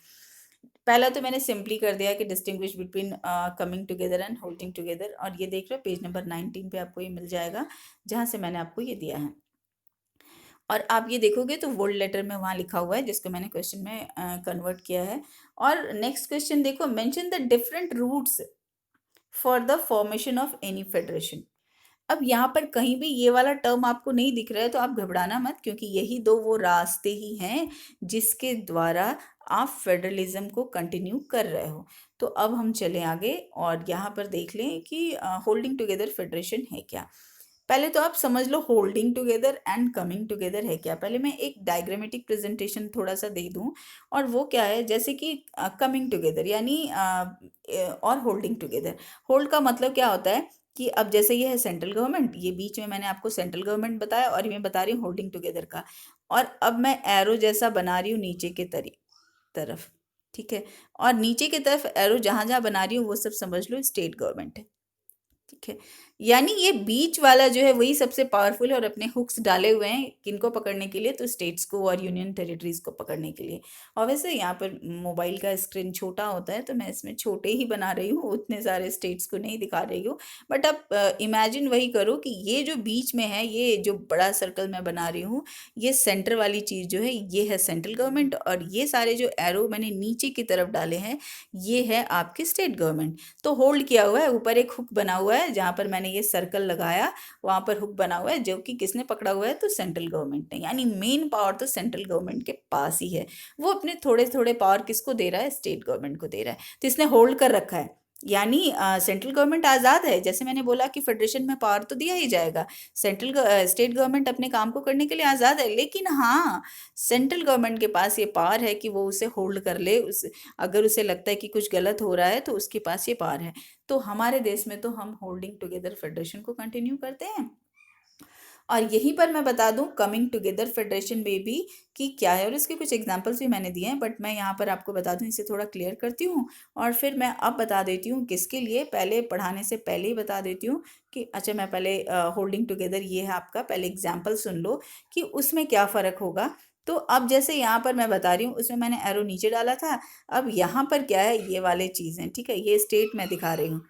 पहला तो मैंने सिंपली कर दिया कि distinguish between coming together and holding together, और ये देख रहे हो पेज नंबर 19 पे आपको ये मिल जाएगा, जहाँ से मैंने आपको ये दिया है। और आप ये देखोगे तो वर्ड लेटर में वहाँ लिखा हुआ है, जिसको मैंने क्वेश्चन में कन्वर्ट किया है। और नेक्स्ट क्वेश्चन देखो, mention the different routes for the formation of any federation. अब यहाँ पर कहीं भी ये वाला टर्म आपको नहीं दिख रहा है तो आप घबराना मत, क्योंकि यही दो वो रास्ते ही हैं जिसके द्वारा आप फेडरलिज्म को कंटिन्यू कर रहे हो। तो अब हम चले आगे और यहाँ पर देख लें कि होल्डिंग टुगेदर फेडरेशन है क्या। पहले तो आप समझ लो holding together and coming together है क्या। पहले मैं एक डायग्रामेटिक प्रेजेंटेशन थोड़ा सा दे दूं, और वो क्या है, जैसे कि कमिंग टुगेदर यानी और होल्डिंग टुगेदर। होल्ड का मतलब क्या होता है कि अब जैसे ये है सेंट्रल गवर्नमेंट, ये बीच में मैंने आपको सेंट्रल गवर्नमेंट बताया, और मैं बता रही हूँ होल्डिंग टुगेदर का। और अब मैं एरो जैसा बना रही हूँ नीचे के तरफ, ठीक है। और नीचे की तरफ एरो जहां जहां बना रही हूँ वो सब समझ लो स्टेट गवर्नमेंट है, ठीक है। यानी ये बीच वाला जो है वही सबसे पावरफुल है, और अपने हुक्स डाले हुए हैं किनको पकड़ने के लिए, तो स्टेट्स को और यूनियन टेरिटरीज को पकड़ने के लिए। और वैसे यहाँ पर मोबाइल का स्क्रीन छोटा होता है तो मैं इसमें छोटे ही बना रही हूँ, उतने सारे स्टेट्स को नहीं दिखा रही हूँ। बट आप इमेजिन वही करो कि ये जो बीच में है, ये जो बड़ा सर्कल मैं बना रही हूँ, ये सेंटर वाली चीज़ जो है ये है सेंट्रल गवर्नमेंट, और ये सारे जो एरो मैंने नीचे की तरफ डाले हैं ये है आपकी स्टेट गवर्नमेंट। तो होल्ड किया हुआ है, ऊपर एक हुक बना हुआ है, जहाँ पर मैंने ये सर्कल लगाया वहाँ पर हुक बना हुआ है, जो कि किसने पकड़ा हुआ है, तो सेंट्रल गवर्नमेंट ने। यानी मेन पावर तो सेंट्रल गवर्नमेंट के पास ही है, वो अपने थोड़े थोड़े पावर किसको दे रहा है, स्टेट गवर्नमेंट को दे रहा है, तो इसने होल्ड कर रखा है। यानी सेंट्रल गवर्नमेंट आज़ाद है, जैसे मैंने बोला कि फेडरेशन में पावर तो दिया ही जाएगा, स्टेट गवर्नमेंट अपने काम को करने के लिए आज़ाद है, लेकिन हाँ सेंट्रल गवर्नमेंट के पास ये पावर है कि वो उसे होल्ड कर ले, उस अगर उसे लगता है कि कुछ गलत हो रहा है तो उसके पास ये पावर है। तो हमारे देश में तो हम होल्डिंग टुगेदर फेडरेशन को कंटिन्यू करते हैं। और यहीं पर मैं बता दूं कमिंग टुगेदर फेडरेशन में भी कि क्या है, और इसके कुछ एग्जांपल्स भी मैंने दिए हैं, बट मैं यहाँ पर आपको बता दूं, इसे थोड़ा क्लियर करती हूँ और फिर मैं अब बता देती हूँ किसके लिए। पहले पढ़ाने से पहले ही बता देती हूँ कि अच्छा, मैं पहले होल्डिंग टुगेदर ये है आपका, पहले एग्जाम्पल सुन लो कि उसमें क्या फ़र्क होगा। तो अब जैसे यहाँ पर मैं बता रही हूँ, उसमें मैंने एरो नीचे डाला था, अब यहाँ पर क्या है, ये वाले चीज़ें, ठीक है, ये स्टेट मैं दिखा रही हूँ,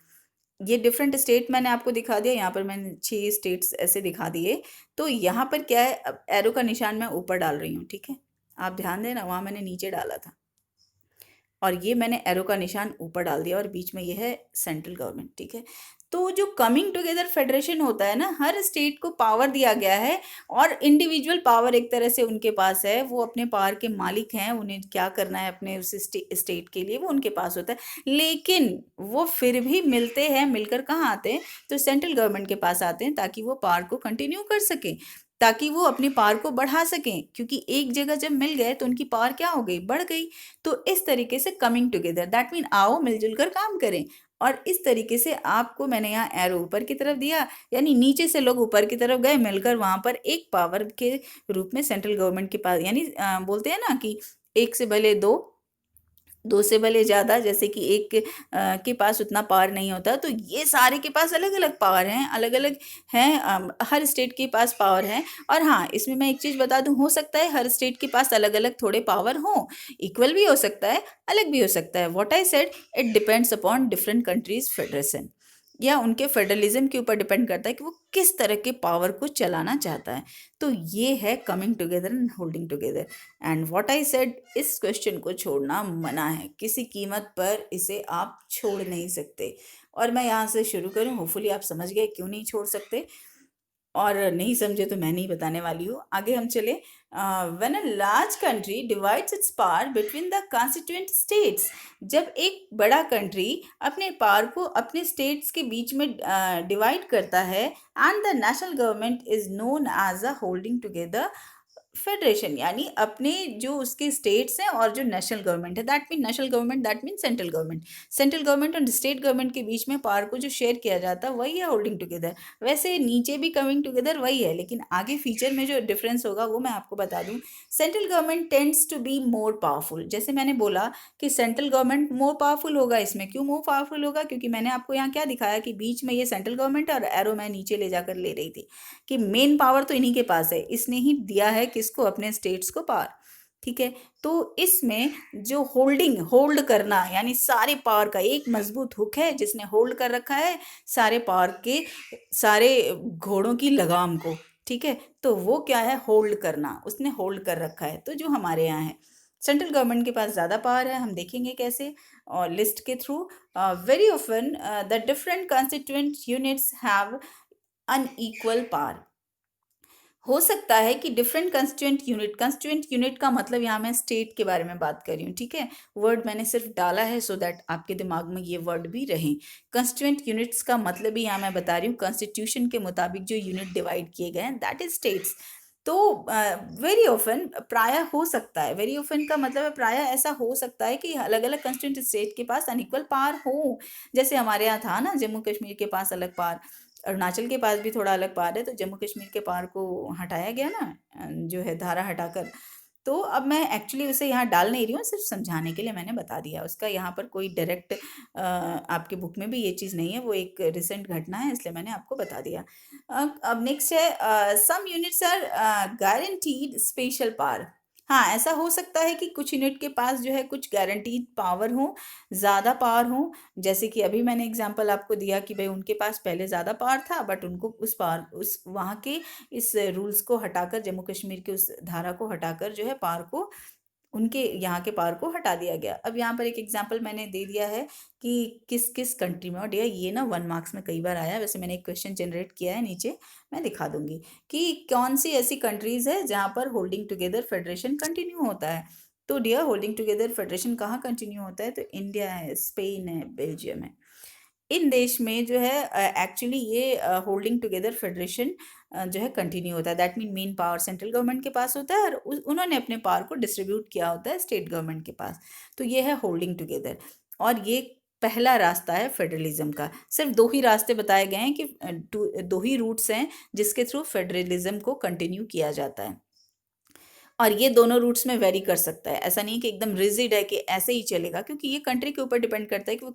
ये डिफरेंट स्टेट मैंने आपको दिखा दिया, यहाँ पर मैंने 6 स्टेट्स ऐसे दिखा दिए। तो यहाँ पर क्या है, अब एरो का निशान मैं ऊपर डाल रही हूँ, ठीक है, आप ध्यान देना, वहाँ मैंने नीचे डाला था, और ये मैंने एरो का निशान ऊपर डाल दिया, और बीच में ये है सेंट्रल गवर्नमेंट, ठीक है। तो जो कमिंग टुगेदर फेडरेशन होता है ना, हर स्टेट को पावर दिया गया है, और इंडिविजुअल पावर एक तरह से उनके पास है, वो अपने पावर के मालिक हैं, उन्हें क्या करना है अपने उस स्टेट के लिए वो उनके पास होता है। लेकिन वो फिर भी मिलते हैं, मिलकर कहाँ आते हैं, तो सेंट्रल गवर्नमेंट के पास आते हैं, ताकि वो पावर को कंटिन्यू कर सकें, ताकि वो अपनी पावर को बढ़ा सकें, क्योंकि एक जगह जब मिल गए तो उनकी पावर क्या हो गई, बढ़ गई। तो इस तरीके से कमिंग टुगेदर, दैट मीन आओ मिलजुल कर काम करें। और इस तरीके से आपको मैंने यहाँ एरो ऊपर की तरफ दिया, यानी नीचे से लोग ऊपर की तरफ गए, मिलकर वहां पर एक पावर के रूप में सेंट्रल गवर्नमेंट के पास, यानी बोलते हैं ना कि एक से भले दो, दो से भले ज़्यादा, जैसे कि एक के पास उतना पावर नहीं होता, तो ये सारे के पास अलग अलग पावर हैं, अलग अलग हैं, हर स्टेट के पास पावर है। और हाँ, इसमें मैं एक चीज़ बता दूं, हो सकता है हर स्टेट के पास अलग अलग थोड़े पावर हो, इक्वल भी हो सकता है, अलग भी हो सकता है। What I said, it depends upon different countries federation. या उनके फेडरलिज्म के ऊपर डिपेंड करता है कि वो किस तरह के पावर को चलाना चाहता है। तो ये है coming together and holding together. And what I said, इस क्वेश्चन को छोड़ना मना है, किसी कीमत पर इसे आप छोड़ नहीं सकते। और मैं यहाँ से शुरू करूँ, होपफुली आप समझ गए क्यों नहीं छोड़ सकते, और नहीं समझे तो मैं नहीं बताने वाली हूँ। आगे हम चले। When a large country divides it's power between the constituent states, जब एक बड़ा कंट्री अपने पावर को अपने स्टेट्स के बीच में डिवाइड करता है, and the national government is known as a holding together federation, यानी अपने जो उसके स्टेट्स हैं और जो नेशनल गवर्नमेंट है, that mean national government, that mean central government, central government और स्टेट गवर्नमेंट के बीच में पावर को जो शेयर किया जाता है वही है होल्डिंग टुगेदर। वैसे नीचे भी कमिंग टुगेदर वही है, लेकिन आगे फ्यूचर में जो डिफरेंस होगा वो मैं आपको बता दूं। Central government tends to be more powerful, जैसे मैंने बोला कि सेंट्रल गवर्नमेंट मोर पावरफुल होगा। इसमें क्यों मोर पावरफुल होगा? क्योंकि मैंने आपको यहाँ क्या दिखाया कि बीच में ये सेंट्रल गवर्नमेंट और एरो मैं नीचे ले जाकर ले रही थी कि मेन पावर तो इन्हीं के पास है, इसने ही दिया है किसको? अपने स्टेट्स को पावर। ठीक है, तो इसमें जो होल्ड करना, यानी सारे पावर का एक मजबूत हुक है जिसने होल्ड कर रखा है सारे पावर के सारे घोड़ों की लगाम को। ठीक है, तो वो क्या है? होल्ड करना, उसने होल्ड कर रखा है। तो जो हमारे यहाँ है, सेंट्रल गवर्नमेंट के पास ज़्यादा पावर है, हम देखेंगे कैसे और लिस्ट के through. Very often the different constituent units have unequal power. हो सकता है कि डिफरेंट कंस्टिट्यूएंट यूनिट का मतलब यहाँ मैं स्टेट के बारे में बात कर रही हूँ। ठीक है, वर्ड मैंने सिर्फ डाला है सो दैट आपके दिमाग में ये वर्ड भी रहे। कंस्टिट्यूएंट यूनिट्स का मतलब भी यहाँ मैं बता रही हूँ, कॉन्स्टिट्यूशन के मुताबिक जो यूनिट डिवाइड किए गए हैं, दैट इज स्टेट्स। तो वेरी ऑफन, प्राय हो सकता है, वेरी ऑफन का मतलब है प्राय ऐसा हो सकता है कि अलग अलग कंस्टिट्यूंट स्टेट के पास अनइक्वल पावर हो। जैसे हमारे यहाँ था ना, जम्मू कश्मीर के पास अलग पावर, अरुणाचल के पास भी थोड़ा अलग पार है, तो जम्मू कश्मीर के पार को हटाया गया ना, जो है धारा हटाकर। तो अब मैं एक्चुअली उसे यहाँ डाल नहीं रही हूँ, सिर्फ समझाने के लिए मैंने बता दिया। उसका यहाँ पर कोई डायरेक्ट आपके बुक में भी ये चीज़ नहीं है, वो एक रिसेंट घटना है, इसलिए मैंने आपको बता दिया। अब नेक्स्ट है, some units are guaranteed special power. हाँ, ऐसा हो सकता है कि कुछ यूनिट के पास जो है कुछ गारंटीड पावर हो, ज़्यादा पावर हो। जैसे कि अभी मैंने एग्जांपल आपको दिया कि भाई उनके पास पहले ज़्यादा पावर था, बट उनको उस पावर उस वहाँ के इस रूल्स को हटाकर, जम्मू कश्मीर के उस धारा को हटाकर जो है पावर को, उनके यहाँ के पावर को हटा दिया गया। अब यहाँ पर एक एग्जांपल मैंने दे दिया है कि किस किस कंट्री में। और डियर ये ना 1 मार्क्स में कई बार आया, वैसे मैंने एक क्वेश्चन जनरेट किया है, नीचे मैं दिखा दूंगी कि कौन सी ऐसी कंट्रीज है जहाँ पर होल्डिंग टुगेदर फेडरेशन कंटिन्यू होता है। तो डियर, होल्डिंग टुगेदर फेडरेशन कहाँ कंटिन्यू होता है? तो इंडिया है, स्पेन है, बेल्जियम है। इन देश में जो है एक्चुअली ये होल्डिंग टुगेदर फेडरेशन जो है कंटिन्यू होता है। That mean main power central government के पास होता है और उन्होंने अपने पावर को डिस्ट्रीब्यूट किया होता है स्टेट गवर्नमेंट के पास। तो ये है होल्डिंग टुगेदर, और ये पहला रास्ता है फेडरलिज्म का। सिर्फ 2 ही रास्ते बताए गए हैं कि 2 ही रूट्स हैं जिसके थ्रू फेडरलिज्म को कंटिन्यू किया जाता है। और ये दोनों रूट्स में वेरी कर सकता है, ऐसा नहीं कि एकदम रिजिड है कि ऐसे ही चलेगा, क्योंकि ये कंट्री के ऊपर डिपेंड करता है कि वो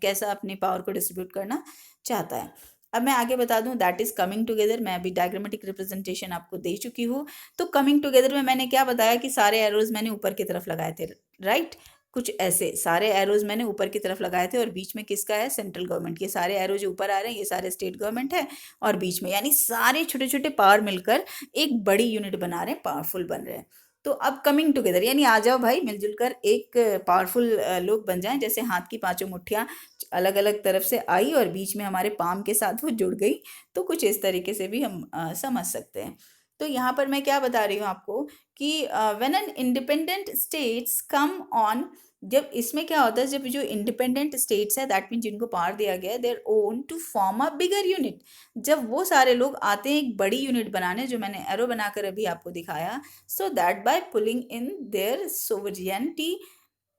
कैसा अपने पावर को डिस्ट्रीब्यूट करना चाहता है। अब मैं आगे बता दूं, दैट इज कमिंग टुगेदर। मैं अभी डायग्रामेटिक रिप्रेजेंटेशन आपको दे चुकी हूँ। तो कमिंग टुगेदर में मैंने क्या बताया कि सारे एरोज मैंने ऊपर की तरफ लगाए थे, राइट? कुछ ऐसे सारे एरोज मैंने ऊपर की तरफ लगाए थे, और बीच में किसका है? Central government. ये सारे एरो जो ऊपर आ रहे हैं ये सारे स्टेट गवर्नमेंट है, और बीच में यानी सारे छोटे छोटे पावर मिलकर एक बड़ी यूनिट बना रहे हैं, पावरफुल बन रहे हैं। तो अब कमिंग टुगेदर यानी आ जाओ भाई, मिलजुल कर एक पावरफुल लोग बन जाएं। जैसे हाथ की 5 मुट्ठियां अलग अलग तरफ से आई और बीच में हमारे पाम के साथ वो जुड़ गई। तो कुछ इस तरीके से भी हम समझ सकते हैं। तो यहाँ पर मैं क्या बता रही हूँ आपको कि when an independent states come on, जब इसमें क्या होता है, जब जो इंडिपेंडेंट स्टेट्स है, दैट मीन जिनको पावर दिया गया है, their own to form a bigger unit, जब वो सारे लोग आते हैं एक बड़ी यूनिट बनाने, जो मैंने एरो बनाकर अभी आपको दिखाया, so that by pulling in their sovereignty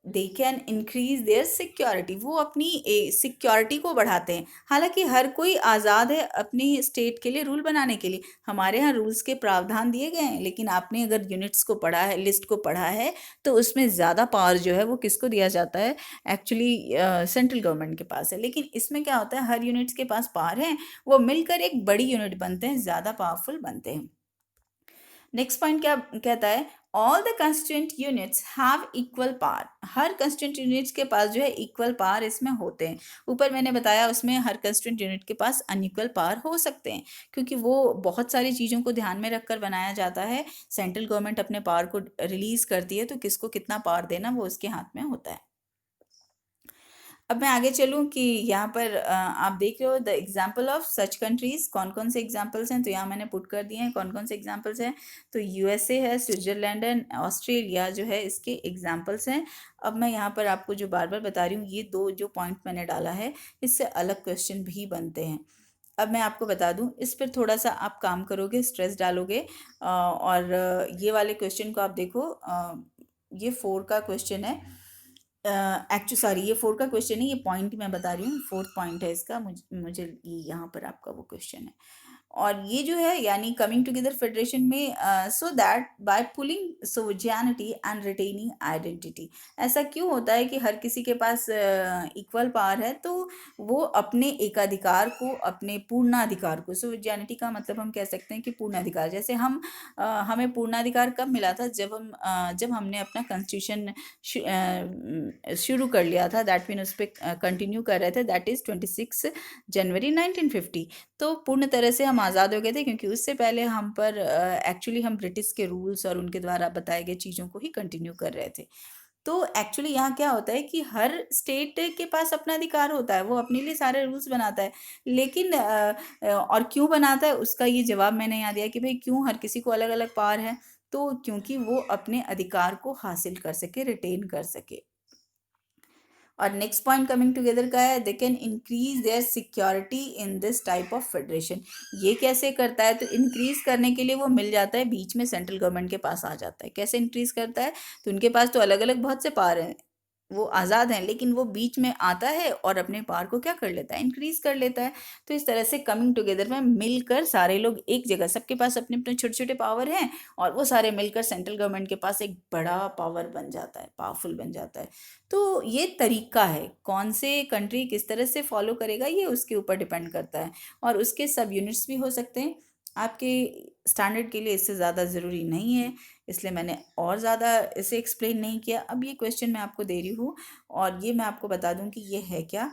they can increase their security, वो अपनी सिक्योरिटी को बढ़ाते हैं। हालांकि हर कोई आज़ाद है अपनी स्टेट के लिए रूल बनाने के लिए, हमारे यहाँ रूल्स के प्रावधान दिए गए हैं, लेकिन आपने अगर यूनिट्स को पढ़ा है, लिस्ट को पढ़ा है, तो उसमें ज़्यादा पावर जो है वो किसको दिया जाता है? एक्चुअली सेंट्रल गवर्नमेंट के पास है। लेकिन इसमें क्या होता है, हर यूनिट्स के पास पावर है, वो मिलकर एक बड़ी यूनिट बनते हैं, ज़्यादा पावरफुल बनते हैं। नेक्स्ट पॉइंट क्या कहता है? All the constituent units have equal power. Her constituent units के पास जो है इक्वल पावर इसमें होते हैं। ऊपर मैंने बताया उसमें हर कंस्टिट्यूंट यूनिट के पास अनइक्वल पावर हो सकते हैं, क्योंकि वो बहुत सारी चीज़ों को ध्यान में रखकर बनाया जाता है। सेंट्रल गवर्नमेंट अपने पावर को रिलीज करती है, तो किसको कितना पावर देना वो उसके हाथ में होता है। अब मैं आगे चलूँ कि यहाँ पर आप देख रहे हो the example of such countries, कौन कौन से एग्जाम्पल्स हैं, तो यहाँ मैंने पुट कर दिए हैं कौन कौन से एग्जाम्पल्स हैं। तो यूएसए है, स्विट्जरलैंड है, ऑस्ट्रेलिया जो है इसके एग्जाम्पल्स हैं। अब मैं यहाँ पर आपको जो बार बार बता रही हूँ, ये दो जो पॉइंट मैंने डाला है इससे अलग क्वेश्चन भी बनते हैं। अब मैं आपको बता दूं, इस पर थोड़ा सा आप काम करोगे, स्ट्रेस डालोगे, और ये वाले क्वेश्चन को आप देखो। ये 4 का क्वेश्चन है, एक्चुअली सॉरी ये 4 का क्वेश्चन है, ये पॉइंट मैं बता रही हूँ, 4th पॉइंट है इसका। मुझे ये यहाँ पर आपका वो क्वेश्चन है। और ये जो है यानी कमिंग टुगेदर फेडरेशन में, so that by pulling sovereignty and retaining identity. ऐसा क्यों होता है कि हर किसी के पास इक्वल पावर है, तो वो अपने एकाधिकार को, अपने पूर्णाधिकार को, सोविजियनिटी का मतलब हम कह सकते हैं कि पूर्णाधिकार। जैसे हमें पूर्णाधिकार कब मिला था, जब हमने अपना कॉन्स्टिट्यूशन शुरू कर लिया था, दैट मीन उस पर कंटिन्यू कर रहे थे, दैट इज़ 26 जनवरी 1950। तो पूर्ण तरह से हम आज़ाद हो गए थे, क्योंकि उससे पहले हम पर एक्चुअली हम ब्रिटिश के रूल्स और उनके द्वारा बताए गए चीज़ों को ही कंटिन्यू कर रहे थे। तो एक्चुअली यहाँ क्या होता है कि हर स्टेट के पास अपना अधिकार होता है, वो अपने लिए सारे रूल्स बनाता है। लेकिन और क्यों बनाता है उसका ये जवाब मैंने यहाँ दिया कि भाई क्यों हर किसी को अलग अलग पावर है, तो क्योंकि वो अपने अधिकार को हासिल कर सके, रिटेन कर सके। और नेक्स्ट पॉइंट कमिंग टुगेदर का है, they can increase their security in this type of federation. ये कैसे करता है, तो इंक्रीज करने के लिए वो मिल जाता है, बीच में सेंट्रल गवर्नमेंट के पास आ जाता है। कैसे इंक्रीज करता है, तो उनके पास तो अलग अलग बहुत से पावर हैं, वो आज़ाद हैं, लेकिन वो बीच में आता है और अपने पावर को क्या कर लेता है, इंक्रीज कर लेता है। तो इस तरह से कमिंग टुगेदर में मिलकर सारे लोग एक जगह, सबके पास अपने अपने छोटे छोटे पावर हैं, और वो सारे मिलकर सेंट्रल गवर्नमेंट के पास एक बड़ा पावर बन जाता है, पावरफुल बन जाता है। तो ये तरीका है, कौन से कंट्री किस तरह से फॉलो करेगा ये उसके ऊपर डिपेंड करता है। और उसके सब यूनिट्स भी हो सकते हैं, आपके स्टैंडर्ड के लिए इससे ज़्यादा ज़रूरी नहीं है, इसलिए मैंने और ज़्यादा इसे एक्सप्लेन नहीं किया। अब ये क्वेश्चन मैं आपको दे रही हूँ, और ये मैं आपको बता दूँ कि ये है क्या।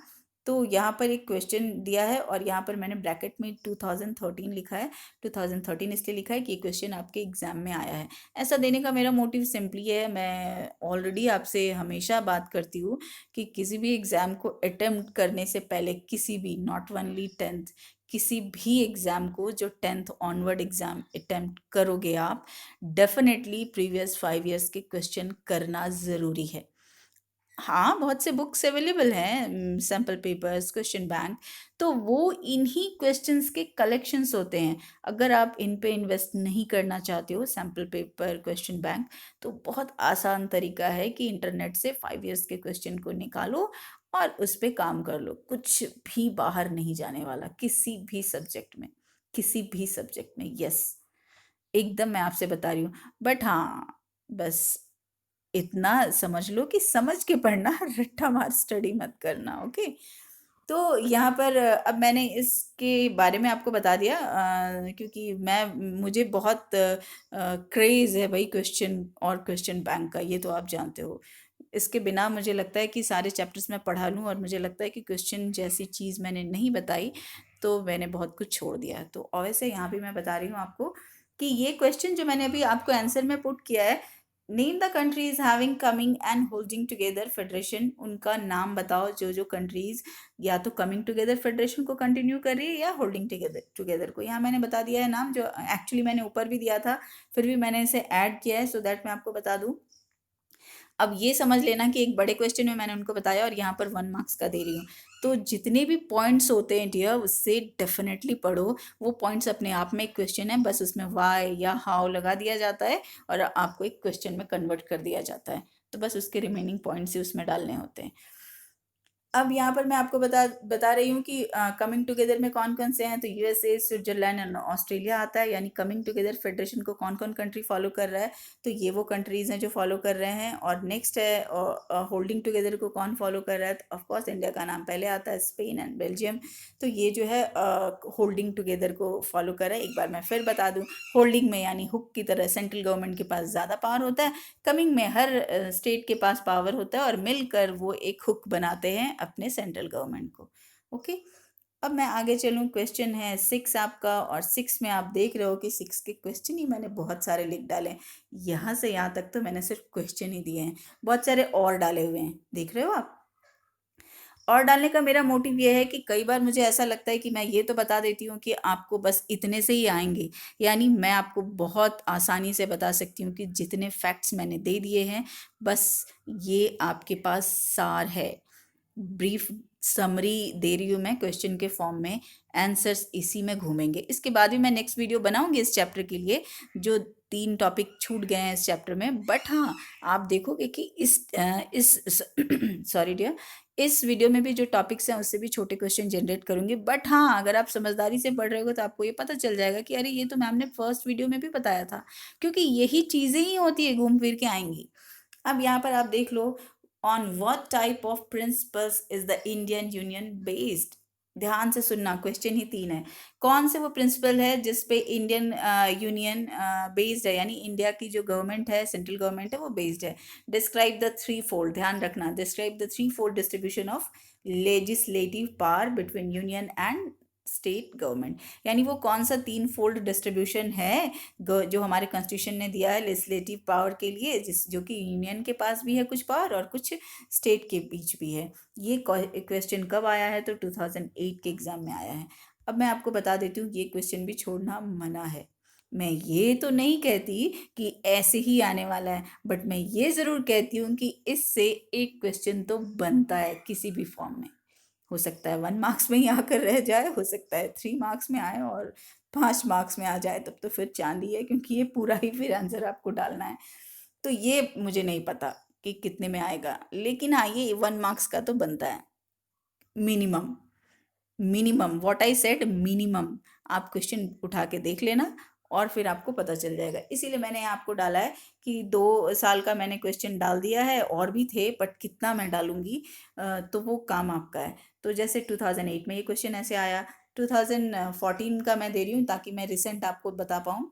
तो यहाँ पर एक क्वेश्चन दिया है, और यहाँ पर मैंने ब्रैकेट में 2013 लिखा है। 2013 इसलिए लिखा है कि ये क्वेश्चन आपके एग्ज़ाम में आया है। ऐसा देने का मेरा मोटिव सिंपली है, मैं ऑलरेडी आपसे हमेशा बात करती हूँ कि किसी भी एग्ज़ाम को अटेम्प्ट करने से पहले, किसी भी, नॉट ओनली 10th, किसी भी एग्ज़ाम को जो 10th ऑनवर्ड एग्ज़ाम अटेम्प्ट करोगे आप, डेफिनेटली प्रीवियस 5 ईयर्स के क्वेश्चन करना ज़रूरी है। हाँ, बहुत से बुक्स अवेलेबल हैं, सैम्पल पेपर्स, क्वेश्चन बैंक, तो वो इन्हीं क्वेश्चंस के कलेक्शंस होते हैं। अगर आप इन पे इन्वेस्ट नहीं करना चाहते हो, सैम्पल पेपर, क्वेश्चन बैंक, तो बहुत आसान तरीका है कि इंटरनेट से 5 इयर्स के क्वेश्चन को निकालो और उस पे काम कर लो। कुछ भी बाहर नहीं जाने वाला, किसी भी सब्जेक्ट में, किसी भी सब्जेक्ट में, यस, एकदम मैं आपसे बता रही हूँ। बट हाँ, बस इतना समझ लो कि समझ के पढ़ना, रट्टा मार स्टडी मत करना, ओके। तो यहाँ पर अब मैंने इसके बारे में आपको बता दिया, क्योंकि मुझे बहुत क्रेज़ है भाई क्वेश्चन और क्वेश्चन बैंक का, ये तो आप जानते हो। इसके बिना मुझे लगता है कि सारे चैप्टर्स मैं पढ़ा लूँ, और मुझे लगता है कि क्वेश्चन जैसी चीज़ मैंने नहीं बताई तो मैंने बहुत कुछ छोड़ दिया है। तो और वैसे यहाँ भी मैं बता रही हूँ आपको कि ये क्वेश्चन जो मैंने अभी आपको आंसर में पुट किया है, name the countries having coming and holding together federation, उनका नाम बताओ जो जो कंट्रीज या तो कमिंग टुगेदर फेडरेशन को कंटिन्यू कर रही है या होल्डिंग टुगेदर को। यहाँ मैंने बता दिया है नाम, जो एक्चुअली मैंने ऊपर भी दिया था, फिर भी मैंने इसे ऐड किया है सो दैट मैं आपको बता दूँ। अब ये समझ लेना कि एक बड़े क्वेश्चन में मैंने उनको बताया, और यहाँ पर 1 मार्क्स का दे रही हूँ। तो जितने भी पॉइंट्स होते हैं डियर, उससे डेफिनेटली पढ़ो। वो पॉइंट्स अपने आप में एक क्वेश्चन है, बस उसमें वाई या हाउ लगा दिया जाता है और आपको एक क्वेश्चन में कन्वर्ट कर दिया जाता है। तो बस उसके रिमेनिंग पॉइंट्स ही उसमें डालने होते हैं। अब यहाँ पर मैं आपको बता रही हूँ कि कमिंग टुगेदर में कौन कौन से हैं। तो यूएसए, स्विट्जरलैंड एंड ऑस्ट्रेलिया आता है, यानी कमिंग टुगेदर फेडरेशन को कौन कौन कंट्री फॉलो कर रहा है, तो ये वो कंट्रीज़ हैं जो फॉलो कर रहे हैं। और नेक्स्ट है होल्डिंग टुगेदर को कौन फॉलो कर रहा है, तो ऑफकोर्स इंडिया का नाम पहले आता है, स्पेन एंड बेल्जियम। तो ये जो है होल्डिंग टुगेदर को फॉलो कर रहा है। एक बार मैं फिर बता दूँ, होल्डिंग में यानी हुक की तरह सेंट्रल गवर्नमेंट के पास ज़्यादा पावर होता है, कमिंग में हर स्टेट के पास पावर होता है और मिलकर वो एक हुक बनाते हैं अपने सेंट्रल गवर्नमेंट को। ओके, अब मैं आगे चलूँ। क्वेश्चन है 6 आपका, और 6 में आप देख रहे हो कि 6 के क्वेश्चन ही मैंने बहुत सारे लिख डाले हैं। यहाँ से यहाँ तक तो मैंने सिर्फ क्वेश्चन ही दिए हैं, बहुत सारे और डाले हुए हैं, देख रहे हो आप। और डालने का मेरा मोटिव ये है कि कई बार मुझे ऐसा लगता है कि मैं ये तो बता देती हूँ कि आपको बस इतने से ही आएंगे, यानी मैं आपको बहुत आसानी से बता सकती हूँ कि जितने फैक्ट्स मैंने दे दिए हैं, बस ये आपके पास सार है, ब्रीफ समरी दे रही हूँ मैं क्वेश्चन के फॉर्म में, आंसर्स इसी में घूमेंगे। इसके बाद भी मैं नेक्स्ट वीडियो बनाऊंगी इस चैप्टर के लिए, जो 3 टॉपिक छूट गए हैं इस चैप्टर में। बट हाँ, आप देखोगे कि इस सॉरी डियर, इस वीडियो में भी जो टॉपिक्स हैं उससे भी छोटे क्वेश्चन जनरेट करूंगी। बट हाँ, अगर आप समझदारी से पढ़ रहे हो तो आपको ये पता चल जाएगा कि अरे ये तो मैम ने फर्स्ट वीडियो में भी बताया था, क्योंकि यही चीज़ें ही होती है, घूम फिर के आएंगी। अब यहाँ पर आप देख लो, on what type of principles is the Indian union based. ध्यान से सुनना, क्वेश्चन ही 3 है। कौन से वो प्रिंसिपल है जिस पे इंडियन यूनियन बेस्ड है, यानी इंडिया की जो गवर्नमेंट है, सेंट्रल गवर्नमेंट है, वो बेस्ड है। डिस्क्राइब द थ्री फोल्ड, ध्यान रखना, describe the three fold distribution of legislative power between union and state government, यानी वो कौन सा 3 फोल्ड डिस्ट्रीब्यूशन है जो हमारे कॉन्स्टिट्यूशन ने दिया है लेजिस्लेटिव पावर के लिए, जो कि यूनियन के पास भी है कुछ पावर और कुछ स्टेट के बीच भी है। ये क्वेश्चन कब आया है, तो 2008 के एग्जाम में आया है। अब मैं आपको बता देती हूँ, ये क्वेश्चन भी छोड़ना मना है। मैं ये तो नहीं कहती कि ऐसे ही आने वाला है, बट मैं ये ज़रूर कहती हूँ कि इससे एक क्वेश्चन तो बनता है किसी भी फॉर्म में। हो सकता है 1 मार्क्स में ही आकर रह जाए, हो सकता है 3 मार्क्स में आए और 5 मार्क्स में आ जाए, तब तो फिर चांदी है, क्योंकि ये पूरा ही फिर आंसर आपको डालना है। तो ये मुझे नहीं पता कि कितने में आएगा, लेकिन हाँ, ये 1 मार्क्स का तो बनता है minimum. Minimum, what I said, minimum. आप क्वेश्चन उठा के देख लेना और फिर आपको पता चल जाएगा। इसीलिए मैंने आपको डाला है कि 2 साल का मैंने क्वेश्चन डाल दिया है, और भी थे बट कितना मैं डालूंगी, तो वो काम आपका है। तो जैसे 2008 में ये क्वेश्चन ऐसे आया, 2014 का मैं दे रही हूँ ताकि मैं रिसेंट आपको बता पाऊँ।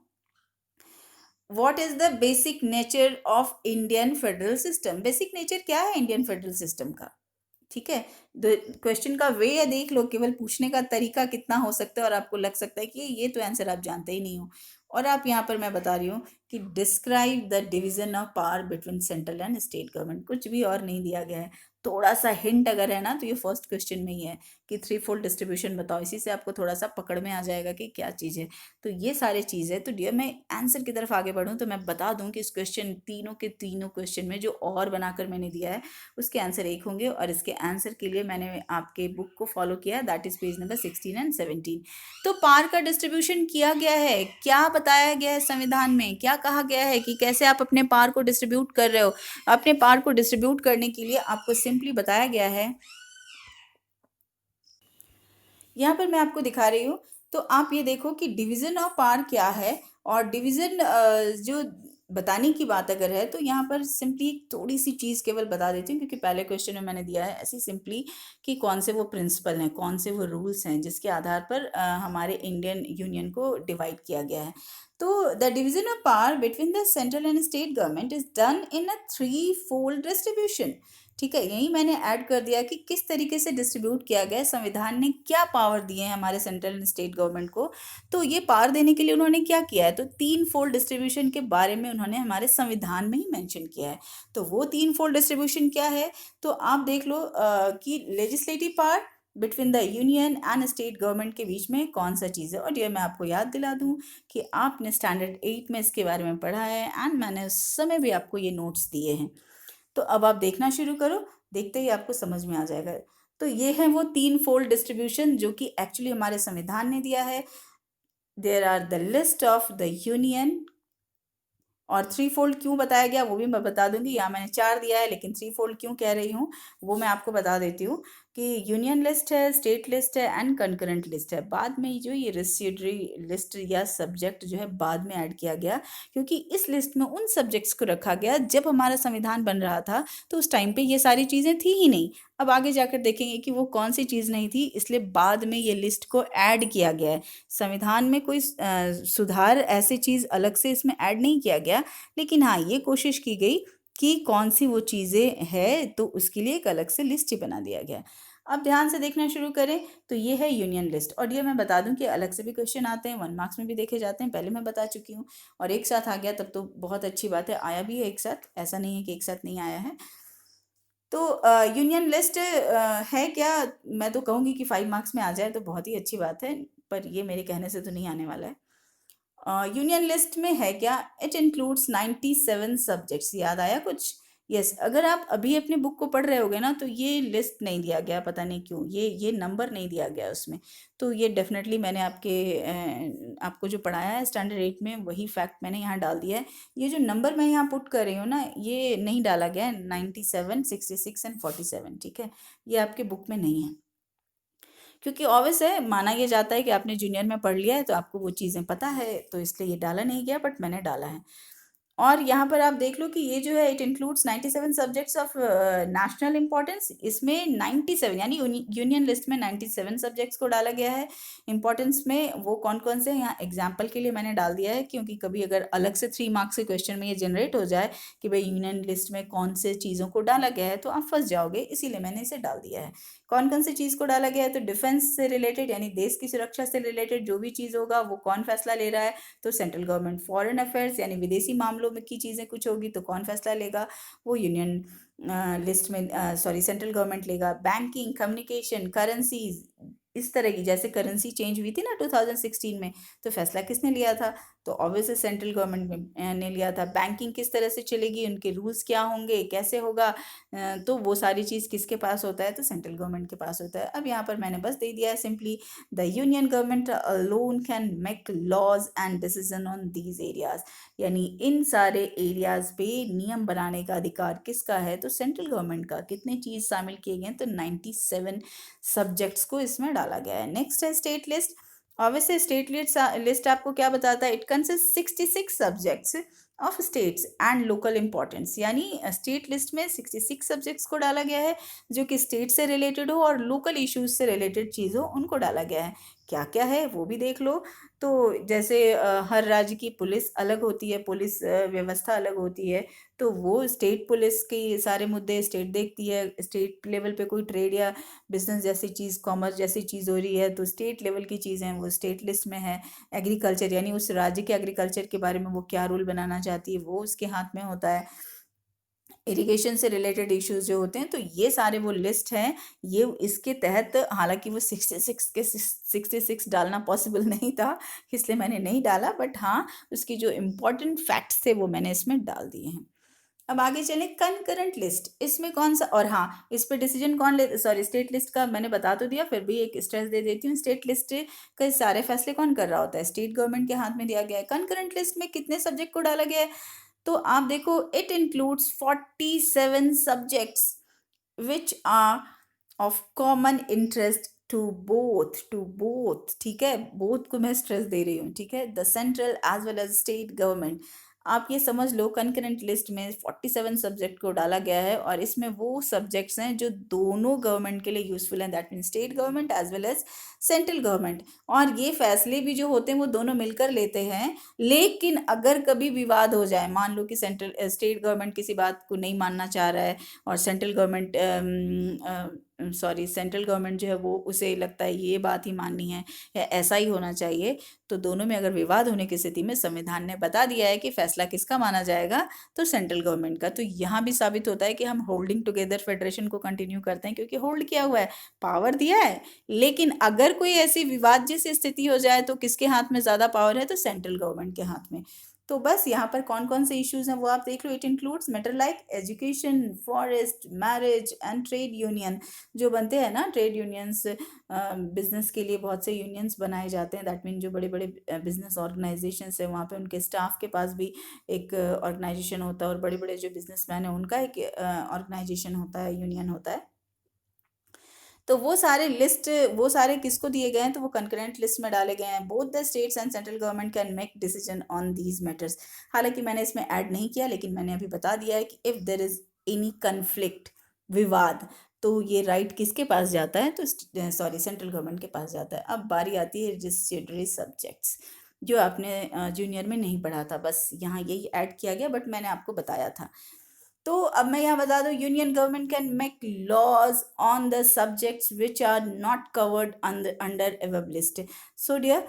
What is the basic nature of Indian federal system. Basic nature क्या है इंडियन फेडरल सिस्टम का, ठीक है। क्वेश्चन का वे या देख लो, केवल पूछने का तरीका कितना हो सकता है और आपको लग सकता है कि ये तो आंसर आप जानते ही नहीं हो। और आप यहाँ पर मैं बता रही हूँ कि describe the division of power between central and state government, कुछ भी और नहीं दिया गया है। थोड़ा सा हिंट अगर है ना, तो ये फर्स्ट क्वेश्चन में ही है कि 3 फोल्ड डिस्ट्रीब्यूशन बताओ, इसी से आपको थोड़ा सा पकड़ में आ जाएगा कि क्या चीज़ है। तो ये सारे चीज़ है। तो डियर, मैं आंसर की तरफ आगे बढ़ूँ तो मैं बता दूँ कि इस क्वेश्चन, तीनों के तीनों क्वेश्चन में जो और बनाकर मैंने दिया है उसके आंसर एक होंगे, और इसके आंसर के लिए मैंने आपके बुक को फॉलो किया है, that is page number 16 and 17। तो पावर का डिस्ट्रीब्यूशन किया गया है, क्या बताया गया है संविधान में, क्या कहा गया है कि कैसे आप अपने पावर को डिस्ट्रीब्यूट कर रहे हो। अपने पावर को डिस्ट्रीब्यूट करने के लिए आपको सिंपली बताया गया है, यहाँ पर मैं आपको दिखा रही हूँ। तो आप ये देखो कि डिवीजन ऑफ पावर क्या है, और डिवीजन जो बताने की बात अगर है, तो यहाँ पर सिंपली थोड़ी सी चीज़ केवल बता देती हूँ, क्योंकि पहले क्वेश्चन में मैंने दिया है ऐसी सिंपली कि कौन से वो प्रिंसिपल हैं, कौन से वो रूल्स हैं जिसके आधार पर हमारे इंडियन यूनियन को डिवाइड किया गया है। तो the division of power between the central and state government is done in a 3 fold distribution, ठीक है। यही मैंने ऐड कर दिया कि किस तरीके से डिस्ट्रीब्यूट किया गया है, संविधान ने क्या पावर दिए हैं हमारे सेंट्रल एंड स्टेट गवर्नमेंट को। तो ये पावर देने के लिए उन्होंने क्या किया है, तो 3 फोल्ड डिस्ट्रीब्यूशन के बारे में उन्होंने हमारे संविधान में ही मेंशन किया है। तो वो 3 फोल्ड डिस्ट्रीब्यूशन क्या है, तो आप देख लो कि legislative power between the union and state government के बीच में कौन सा चीज़ है। और ये मैं आपको याद दिला दूं कि आपने स्टैंडर्ड 8 में इसके बारे में पढ़ा है, एंड मैंने उस समय भी आपको ये नोट्स दिए हैं। तो अब आप देखना शुरू करो, देखते ही आपको समझ में आ जाएगा। तो ये है वो 3 फोल्ड डिस्ट्रीब्यूशन जो कि एक्चुअली हमारे संविधान ने दिया है। There are the list of the union, और 3 फोल्ड क्यों बताया गया वो भी मैं बता दूंगी। यहाँ मैंने 4 दिया है, लेकिन 3 फोल्ड क्यों कह रही हूँ वो मैं आपको बता देती हूँ। कि यूनियन लिस्ट है, स्टेट लिस्ट है एंड कंकरेंट लिस्ट है। बाद में जो ये रेसिड्यूरी लिस्ट या सब्जेक्ट जो है बाद में ऐड किया गया, क्योंकि इस लिस्ट में उन सब्जेक्ट्स को रखा गया जब हमारा संविधान बन रहा था तो उस टाइम पे ये सारी चीज़ें थी ही नहीं। अब आगे जाकर देखेंगे कि वो कौन सी चीज़ नहीं थी, इसलिए बाद में ये लिस्ट को ऐड किया गया है। संविधान में कोई सुधार ऐसी चीज़ अलग से इसमें ऐड नहीं किया गया, लेकिन हाँ ये कोशिश की गई कि कौन सी वो चीज़ें है, तो उसके लिए एक अलग से लिस्ट ही बना दिया गया। अब ध्यान से देखना शुरू करें तो ये है यूनियन लिस्ट, और ये मैं बता दूं कि अलग से भी क्वेश्चन आते हैं, 1 मार्क्स में भी देखे जाते हैं, पहले मैं बता चुकी हूँ। और एक साथ आ गया तब तो बहुत अच्छी बात है, आया भी है एक साथ, ऐसा नहीं है कि एक साथ नहीं आया है। तो यूनियन लिस्ट है क्या, मैं तो कहूँगी कि 5 मार्क्स में आ जाए तो बहुत ही अच्छी बात है, पर ये मेरे कहने से तो नहीं आने वाला है। यूनियन लिस्ट में है क्या, इट इंक्लूड्स 97 सब्जेक्ट्स। याद आया कुछ? यस, अगर आप अभी अपनी बुक को पढ़ रहे होगे ना तो ये लिस्ट नहीं दिया गया, पता नहीं क्यों ये नंबर नहीं दिया गया उसमें। तो ये डेफिनेटली मैंने आपको जो पढ़ाया है स्टैंडर्ड 8 में वही फैक्ट मैंने यहाँ डाल दिया है। ये जो नंबर मैं यहाँ पुट कर रही हूँ ना, ये नहीं डाला गया है, 97, 66 एंड 47, ठीक है, ये आपके बुक में नहीं है, क्योंकि ऑब्वियस है, माना ये जाता है कि आपने जूनियर में पढ़ लिया है तो आपको वो चीज़ें पता है, तो इसलिए ये डाला नहीं गया, बट मैंने डाला है। और यहाँ पर आप देख लो कि ये जो है it includes 97 subjects of national importance. इसमें 97 यानी यूनियन लिस्ट में 97 सब्जेक्ट्स को डाला गया है। इंपॉर्टेंस में वो कौन कौन से हैं, यहाँ एग्जाम्पल के लिए मैंने डाल दिया है, क्योंकि कभी अगर अलग से 3 मार्क्स के क्वेश्चन में ये जनरेट हो जाए कि भाई यूनियन लिस्ट में कौन से चीज़ों को डाला गया है, तो आप फंस जाओगे, इसीलिए मैंने इसे डाल दिया है। कौन कौन सी चीज़ को डाला गया है, तो डिफेंस से रिलेटेड यानी देश की सुरक्षा से रिलेटेड जो भी चीज़ होगा वो कौन फैसला ले रहा है, तो सेंट्रल गवर्नमेंट। फॉरेन अफेयर्स यानी विदेशी मामलों में की चीज़ें कुछ होगी तो कौन फैसला लेगा, वो यूनियन लिस्ट में सेंट्रल गवर्नमेंट लेगा। बैंकिंग, कम्युनिकेशन, करेंसीज, इस तरह की, जैसे करेंसी चेंज हुई थी ना 2016 में, तो फैसला किसने लिया था, तो ऑब्वियसली सेंट्रल गवर्नमेंट ने लिया था। बैंकिंग किस तरह से चलेगी, उनके रूल्स क्या होंगे, कैसे होगा, तो वो सारी चीज़ किसके पास होता है, तो सेंट्रल गवर्नमेंट के पास होता है। अब यहाँ पर मैंने बस दे दिया है simply, the union government alone can make laws and decision on these areas, यानी इन सारे एरियाज पे नियम बनाने का अधिकार किसका है, तो सेंट्रल गवर्नमेंट का। कितने चीज़ शामिल किए गए हैं, तो 97 सब्जेक्ट्स को इसमें डाला गया है। नेक्स्ट है state list. Obviously state list आपको क्या बताता है, it consist 66 subjects of states and local importance, यानी स्टेट लिस्ट में 66 सब्जेक्ट्स को डाला गया है जो कि स्टेट से रिलेटेड हो और लोकल इश्यूज से रिलेटेड चीज़ हो, उनको डाला गया है। क्या क्या है वो भी देख लो। तो जैसे हर राज्य की पुलिस अलग होती है, पुलिस व्यवस्था अलग होती है, तो वो स्टेट पुलिस के सारे मुद्दे स्टेट देखती है। स्टेट लेवल पे कोई ट्रेड या बिजनेस जैसी चीज़, कॉमर्स जैसी चीज़ हो रही है, तो स्टेट लेवल की चीज़ें वो स्टेट लिस्ट में है। एग्रीकल्चर यानी उस राज्य के एग्रीकल्चर के बारे में वो क्या रूल बनाना चाहती है, वो उसके हाथ में होता है। इरिगेशन से रिलेटेड इश्यूज जो होते हैं, तो ये सारे वो लिस्ट हैं, ये इसके तहत। हालांकि वो 66 के 66 डालना पॉसिबल नहीं था, इसलिए मैंने नहीं डाला, बट हाँ उसकी जो इम्पोर्टेंट फैक्ट्स थे वो मैंने इसमें डाल दिए हैं। अब आगे चलें, कंकरेंट लिस्ट, इसमें कौन सा, और हाँ इस पे डिसीजन कौन ले, सॉरी स्टेट लिस्ट का मैंने बता तो दिया, फिर भी एक स्ट्रेस दे देती हूँ, स्टेट लिस्ट के सारे फैसले कौन कर रहा होता है, स्टेट गवर्नमेंट के हाथ में दिया गया है। कंकरेंट लिस्ट में कितने सब्जेक्ट को डाला गया है, तो आप देखो it includes 47 subjects which are of common interest to both, ठीक है, बोथ को मैं स्ट्रेस दे रही हूँ, ठीक है, the central as well as state government. आप ये समझ लो कंकरेंट लिस्ट में 47 सब्जेक्ट को डाला गया है, और इसमें वो सब्जेक्ट्स हैं जो दोनों गवर्नमेंट के लिए यूजफुल हैं, that mean state government as well as central government. और ये फैसले भी जो होते हैं वो दोनों मिलकर लेते हैं, लेकिन अगर कभी विवाद हो जाए, मान लो कि स्टेट गवर्नमेंट किसी बात को नहीं मानना चाह रहा है और सेंट्रल गवर्नमेंट जो है वो उसे लगता है ये बात ही माननी है या ऐसा ही होना चाहिए, तो दोनों में अगर विवाद होने की स्थिति में संविधान ने बता दिया है कि फैसला किसका माना जाएगा, तो सेंट्रल गवर्नमेंट का। तो यहाँ भी साबित होता है कि हम होल्डिंग टुगेदर फेडरेशन को कंटिन्यू करते हैं, क्योंकि होल्ड किया हुआ है, पावर दिया है, लेकिन अगर कोई ऐसी विवाद जैसी स्थिति हो जाए तो किसके हाथ में ज़्यादा पावर है, तो सेंट्रल गवर्नमेंट के हाथ में। तो बस यहाँ पर कौन कौन से इश्यूज हैं वो आप देख लो। It includes matter like education, forest, marriage and trade union, जो बनते हैं ना ट्रेड यूनियंस, बिजनेस के लिए बहुत से यूनियंस बनाए जाते हैं, दैट मीन जो बड़े बड़े बिजनेस ऑर्गेनाइजेशंस है वहाँ पे उनके स्टाफ के पास भी एक ऑर्गेनाइजेशन होता है, और बड़े बड़े जो बिजनेसमैन है उनका एक ऑर्गेनाइजेशन होता है, यूनियन होता है। तो वो सारे किसको दिए गए हैं, तो वो कंकरेंट लिस्ट में डाले गए हैं। Both the states and central government can make decision on these matters. हालांकि मैंने इसमें ऐड नहीं किया, लेकिन मैंने अभी बता दिया है कि if there is any conflict, विवाद, तो ये राइट किसके पास जाता है, तो सॉरी सेंट्रल गवर्नमेंट के पास जाता है। अब बारी आती है रजिस्ट्रेटरी सब्जेक्ट्स, जो आपने जूनियर में नहीं पढ़ा था, बस यहाँ यही ऐड किया गया, बट मैंने आपको बताया था। तो अब मैं यहाँ बता दूँ, union government can make laws on the subjects which are not covered under above list. So dear,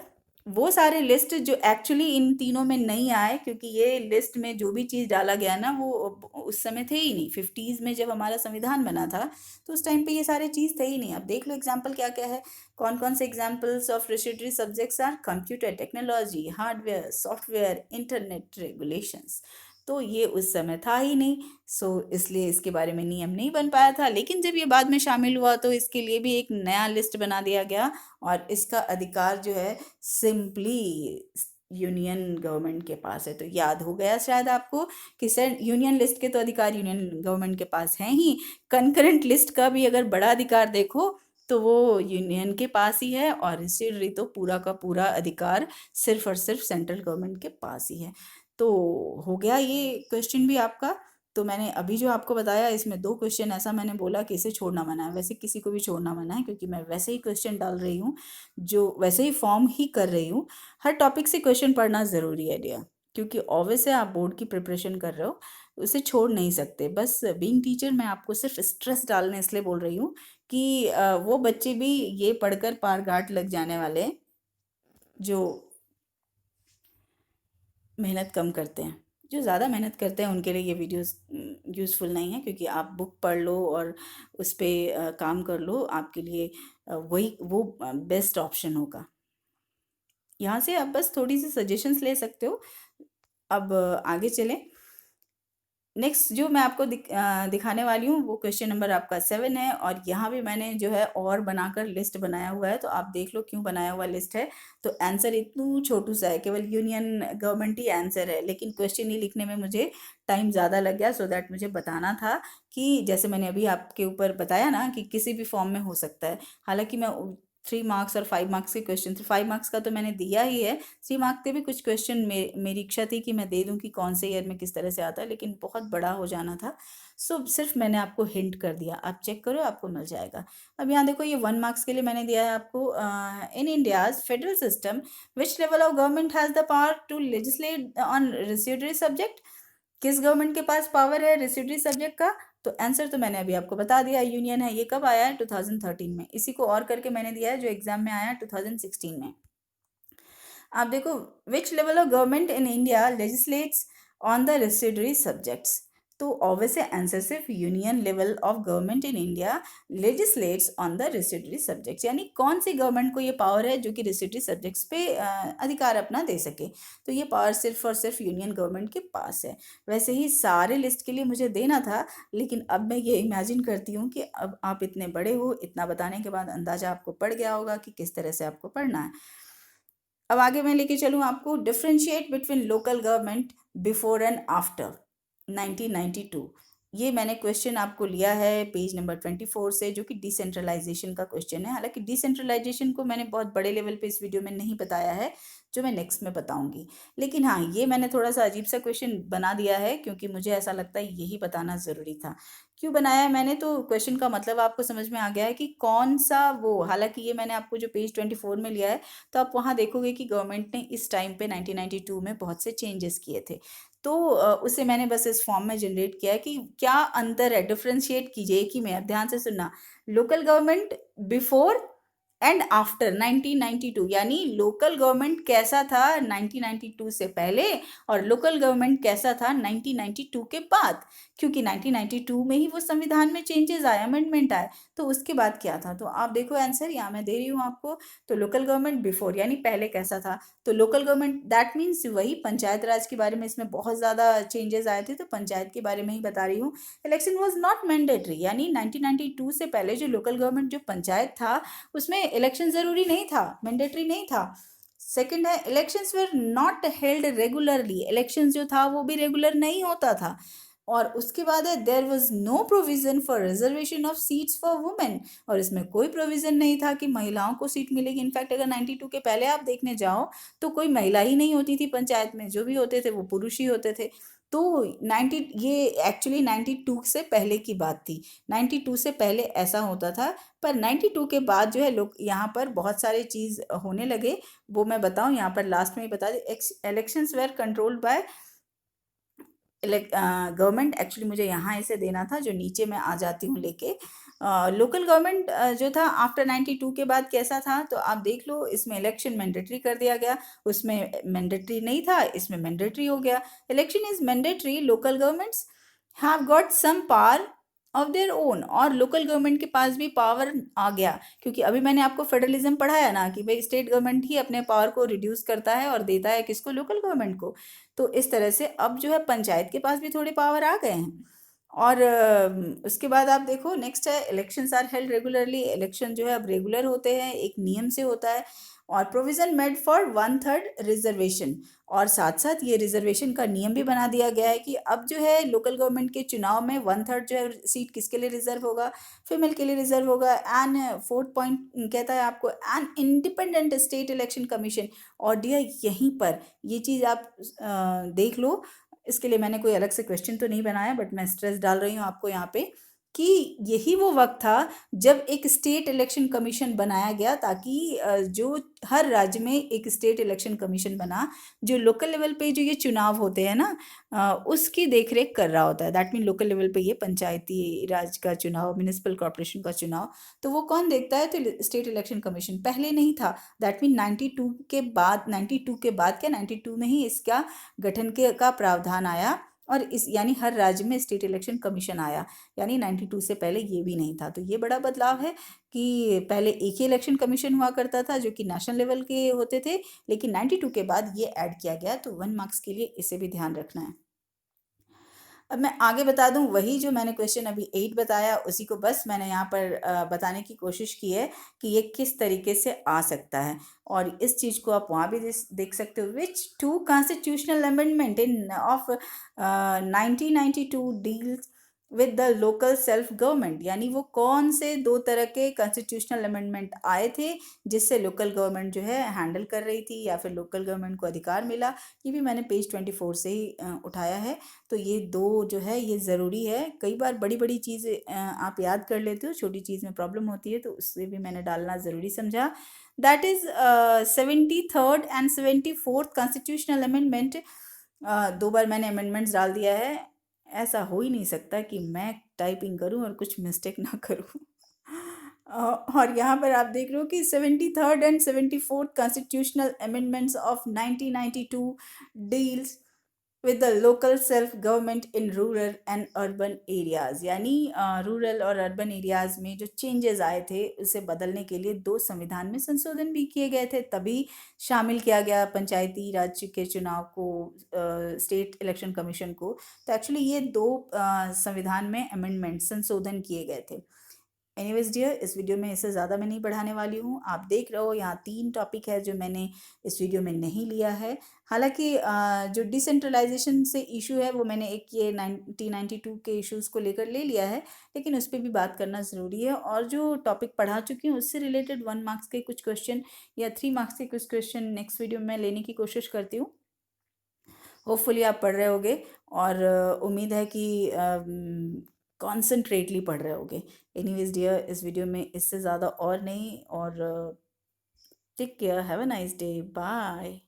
वो सारे लिस्ट जो एक्चुअली इन तीनों में नहीं आए, क्योंकि ये लिस्ट में जो भी चीज़ डाला गया ना, वो उस समय थे ही नहीं। 50s में जब हमारा संविधान बना था, तो उस टाइम पे ये सारे चीज़ थे ही नहीं। अब देख लो एग्जाम्पल क्या क्या है, कौन कौन से examples of restrictory subjects are computer technology, hardware, software, internet regulations. तो ये उस समय था ही नहीं, सो इसलिए इसके बारे में नियम नहीं बन पाया था। लेकिन जब ये बाद में शामिल हुआ, तो इसके लिए भी एक नया लिस्ट बना दिया गया, और इसका अधिकार जो है सिंपली यूनियन गवर्नमेंट के पास है। तो याद हो गया शायद आपको कि सर, यूनियन लिस्ट के तो अधिकार यूनियन गवर्नमेंट के पास हैं ही, कंकरेंट लिस्ट का भी अगर बड़ा अधिकार देखो तो वो यूनियन के पास ही है, और रजिस्ट्री तो पूरा का पूरा अधिकार सिर्फ और सिर्फ सेंट्रल गवर्नमेंट के पास ही है। तो हो गया ये क्वेश्चन भी आपका। तो मैंने अभी जो आपको बताया, इसमें 2 क्वेश्चन ऐसा मैंने बोला कि इसे छोड़ना मना है। वैसे किसी को भी छोड़ना मना है, क्योंकि मैं वैसे ही क्वेश्चन डाल रही हूँ, जो वैसे ही फॉर्म ही कर रही हूँ। हर टॉपिक से क्वेश्चन पढ़ना ज़रूरी है डियर, क्योंकि ऑब्वियस है आप बोर्ड की प्रिपरेशन कर रहे हो, उसे छोड़ नहीं सकते। बस बीइंग टीचर मैं आपको सिर्फ स्ट्रेस डालने इसलिए बोल रही हूँ कि वो बच्चे भी ये पढ़कर पार घाट लग जाने वाले हैं जो मेहनत कम करते हैं। जो ज़्यादा मेहनत करते हैं उनके लिए ये वीडियोस यूज़फुल नहीं है, क्योंकि आप बुक पढ़ लो और उस पे काम कर लो, आपके लिए वही वो बेस्ट ऑप्शन होगा। यहाँ से आप बस थोड़ी सी सजेशंस ले सकते हो। अब आगे चलें। नेक्स्ट जो मैं आपको दिखाने वाली हूँ, वो क्वेश्चन नंबर आपका 7 है, और यहाँ भी मैंने जो है और बनाकर लिस्ट बनाया हुआ है। तो आप देख लो क्यों बनाया हुआ लिस्ट है। तो आंसर इतनू छोटू सा है, केवल यूनियन गवर्नमेंट ही आंसर है, लेकिन क्वेश्चन ही लिखने में मुझे टाइम ज़्यादा लग गया, सो दैट मुझे बताना था कि जैसे मैंने अभी आपके ऊपर बताया ना कि किसी भी फॉर्म में हो सकता है। हालांकि मैं 3 मार्क्स और 5 मार्क्स के क्वेश्चन, 5 मार्क्स का तो मैंने दिया ही है, 3 मार्क्स के भी कुछ क्वेश्चन मेरी इच्छा थी कि मैं दे दूं कि कौन से ईयर में किस तरह से आता है, लेकिन बहुत बड़ा हो जाना था। सो सिर्फ मैंने आपको हिंट कर दिया, आप चेक करो, आपको मिल जाएगा। अब यहाँ देखो, ये 1 मार्क्स के लिए मैंने दिया है आपको, in India's federal system which level of government has the power to legislate on residuary subject. किस गवर्नमेंट के पास पावर है रेसिड्यूरी सब्जेक्ट का? तो आंसर तो मैंने अभी आपको बता दिया, यूनियन है। ये कब आया है? 2013 में। इसी को और करके मैंने दिया है, जो एग्जाम में आया 2016 में। आप देखो, which level of government in India legislates on the residuary subjects. तो ऑब्वियस है आंसर सिर्फ union level of government in India legislates on the residuary subjects, यानी कौन सी गवर्नमेंट को ये पावर है जो कि रेसिड्यूरी सब्जेक्ट्स पे अधिकार अपना दे सके। तो ये पावर सिर्फ और सिर्फ यूनियन गवर्नमेंट के पास है। वैसे ही सारे लिस्ट के लिए मुझे देना था, लेकिन अब मैं ये इमेजिन करती हूँ कि अब आप इतने बड़े हो, इतना बताने के बाद अंदाजा आपको पड़ गया होगा कि किस तरह से आपको पढ़ना है। अब आगे मैं लेके चलूँ आपको, differentiate between local government before and after 1992। ये मैंने क्वेश्चन आपको लिया है पेज नंबर 24 से, जो कि डिसेंट्रलाइजेशन का क्वेश्चन है। हालांकि डिसेंट्रलाइजेशन को मैंने बहुत बड़े लेवल पे इस वीडियो में नहीं बताया है, जो मैं नेक्स्ट में बताऊंगी। लेकिन हाँ, ये मैंने थोड़ा सा अजीब सा क्वेश्चन बना दिया है, क्योंकि मुझे ऐसा लगता है यही बताना ज़रूरी था। क्यों बनाया है मैंने? तो क्वेश्चन का मतलब आपको समझ में आ गया है कि कौन सा वो, हालांकि ये मैंने आपको जो पेज 24 में लिया है, तो आप वहाँ देखोगे कि गवर्नमेंट ने इस टाइम पे 1992 में बहुत से चेंजेस किए थे। तो उसे मैंने बस इस फॉर्म में जनरेट किया है कि क्या अंतर है, डिफ्रेंशिएट कीजिए एक ही में। ध्यान से सुनना, local government before and after 1992, यानी लोकल गवर्नमेंट कैसा था 1992 से पहले, और लोकल गवर्नमेंट कैसा था 1992 के बाद। क्योंकि 1992 में ही वो संविधान में चेंजेस आए, अमेंडमेंट आए, तो उसके बाद क्या था। तो आप देखो आंसर यहाँ मैं दे रही हूँ आपको। तो लोकल गवर्नमेंट बिफोर, यानी पहले कैसा था, तो लोकल गवर्नमेंट दैट मीन्स वही पंचायत राज के बारे में, इसमें बहुत ज़्यादा चेंजेस आए थे, तो पंचायत के बारे में ही बता रही हूँ। इलेक्शन वॉज नॉट मैंडेटरी, यानी 1992 से पहले जो लोकल गवर्नमेंट जो पंचायत था, उसमें इलेक्शन ज़रूरी नहीं था, मैंडेटरी नहीं था। सेकंड है, elections were not held regularly, elections जो था वो भी रेगुलर नहीं होता था। और उसके बाद है there was no provision for reservation of seats for women, और इसमें कोई प्रोविजन नहीं था कि महिलाओं को सीट मिलेगी। इनफैक्ट अगर 92 के पहले आप देखने जाओ तो कोई महिला ही नहीं होती थी पंचायत में, जो भी होते थे वो पुरुष ही होते थे। तो 90 ये एक्चुअली 92 से पहले की बात थी, 92 से पहले ऐसा होता था। पर 92 के बाद जो है लोग यहाँ पर बहुत सारे चीज़ होने लगे, वो मैं बताऊँ यहाँ पर लास्ट में ही बता दें। Elections were controlled by government. Actually मुझे यहाँ इसे देना था, जो नीचे मैं आ जाती हूँ लेके। लोकल गवर्नमेंट जो था आफ्टर 92 के बाद कैसा था, तो आप देख लो, इसमें इलेक्शन मैंडेटरी कर दिया गया, उसमें मैंडेटरी नहीं था, इसमें मैंडेटरी हो गया। Election is mandatory, local governments have got some power of their own, और लोकल गवर्नमेंट के पास भी पावर आ गया, क्योंकि अभी मैंने आपको फेडरलिज्म पढ़ाया ना कि भाई स्टेट गवर्नमेंट ही अपने पावर को रिड्यूस करता है और देता है किसको, लोकल गवर्नमेंट को। तो इस तरह से अब जो है पंचायत के पास भी थोड़े पावर आ गए हैं। और उसके बाद आप देखो नेक्स्ट है elections are held regularly. Election जो है अब रेगुलर होते हैं, एक नियम से होता है। और प्रोविजन मेड फॉर 1/3 रिजर्वेशन, और साथ साथ ये रिजर्वेशन का नियम भी बना दिया गया है कि अब जो है लोकल गवर्नमेंट के चुनाव में 1/3 जो है सीट किसके लिए रिजर्व होगा, फीमेल के लिए रिजर्व होगा। एंड फोर्थ पॉइंट कहता है आपको an independent state election commission. और डियर यहीं पर ये चीज़ आप देख लो, इसके लिए मैंने कोई अलग से क्वेश्चन तो नहीं बनाया, बट मैं स्ट्रेस डाल रही हूँ आपको यहाँ पे कि यही वो वक्त था जब एक स्टेट इलेक्शन कमीशन बनाया गया, ताकि जो हर राज्य में एक स्टेट इलेक्शन कमीशन बना, जो लोकल लेवल पे जो ये चुनाव होते हैं ना, उसकी देखरेख कर रहा होता है। दैट मीन लोकल लेवल पे ये पंचायती राज का चुनाव, म्यूनिसिपल कॉर्पोरेशन का चुनाव, तो वो कौन देखता है, तो स्टेट इलेक्शन कमीशन। पहले नहीं था, दैट मीन 92 के बाद, 92 के बाद क्या 92 में ही इसका गठन के का प्रावधान आया, और इस यानी हर राज्य में स्टेट इलेक्शन कमीशन आया। यानी 92 से पहले ये भी नहीं था। तो ये बड़ा बदलाव है कि पहले एक ही इलेक्शन कमीशन हुआ करता था जो कि नेशनल लेवल के होते थे, लेकिन 92 के बाद ये ऐड किया गया। तो 1 मार्क्स के लिए इसे भी ध्यान रखना है। अब मैं आगे बता दूं, वही जो मैंने क्वेश्चन अभी 8 बताया उसी को बस मैंने यहाँ पर बताने की कोशिश की है कि ये किस तरीके से आ सकता है। और इस चीज़ को आप वहाँ भी देख सकते हो। Which two constitutional amendment in of 1992 deals with the local self government, यानी वो कौन से दो तरह के कॉन्स्टिट्यूशनल अमेंडमेंट आए थे जिससे लोकल गवर्नमेंट जो है हैंडल कर रही थी या फिर लोकल गवर्नमेंट को अधिकार मिला। ये भी मैंने पेज 24 से ही उठाया है। तो ये दो जो है ये ज़रूरी है। कई बार बड़ी बड़ी चीज़ें आप याद कर लेते हो, छोटी चीज़ में प्रॉब्लम होती है, तो उससे भी मैंने डालना ज़रूरी समझा। That is 73rd and 74th constitutional amendment. 2 बार मैंने अमेंडमेंट्स डाल दिया है। ऐसा हो ही नहीं सकता कि मैं टाइपिंग करूं और कुछ मिस्टेक ना करूं। और यहाँ पर आप देख रहे हो कि 73rd and 74th constitutional amendments of 1992 deals with the local self government in rural and urban areas, यानी रूरल और अर्बन एरियाज में जो चेंजेस आए थे उसे बदलने के लिए 2 संविधान में संशोधन भी किए गए थे, तभी शामिल किया गया पंचायती राज के चुनाव को, स्टेट इलेक्शन कमीशन को। तो एक्चुअली ये 2 संविधान में अमेंडमेंट संशोधन किए गए थे। एनीवेज डियर, इस वीडियो में इससे ज़्यादा मैं नहीं बढ़ाने वाली हूँ। आप देख रहे हो यहाँ 3 टॉपिक है जो मैंने इस वीडियो में नहीं लिया है। हालांकि जो डिसेंट्रलाइजेशन से इशू है वो मैंने एक ये 1992 के इश्यूज़ को लेकर ले लिया है, लेकिन उस पर भी बात करना ज़रूरी है। और जो टॉपिक पढ़ा चुकी हूँ उससे रिलेटेड 1 मार्क्स के कुछ क्वेश्चन या 3 मार्क्स के कुछ क्वेश्चन नेक्स्ट वीडियो में लेने की कोशिश करती हूँ। होपफुली आप पढ़ रहे होगे, और उम्मीद है कि कॉन्सेंट्रेटली पढ़ रहे होगे। एनीवेज डियर, इस वीडियो में इससे ज़्यादा और नहीं, और take care, have a nice day, bye.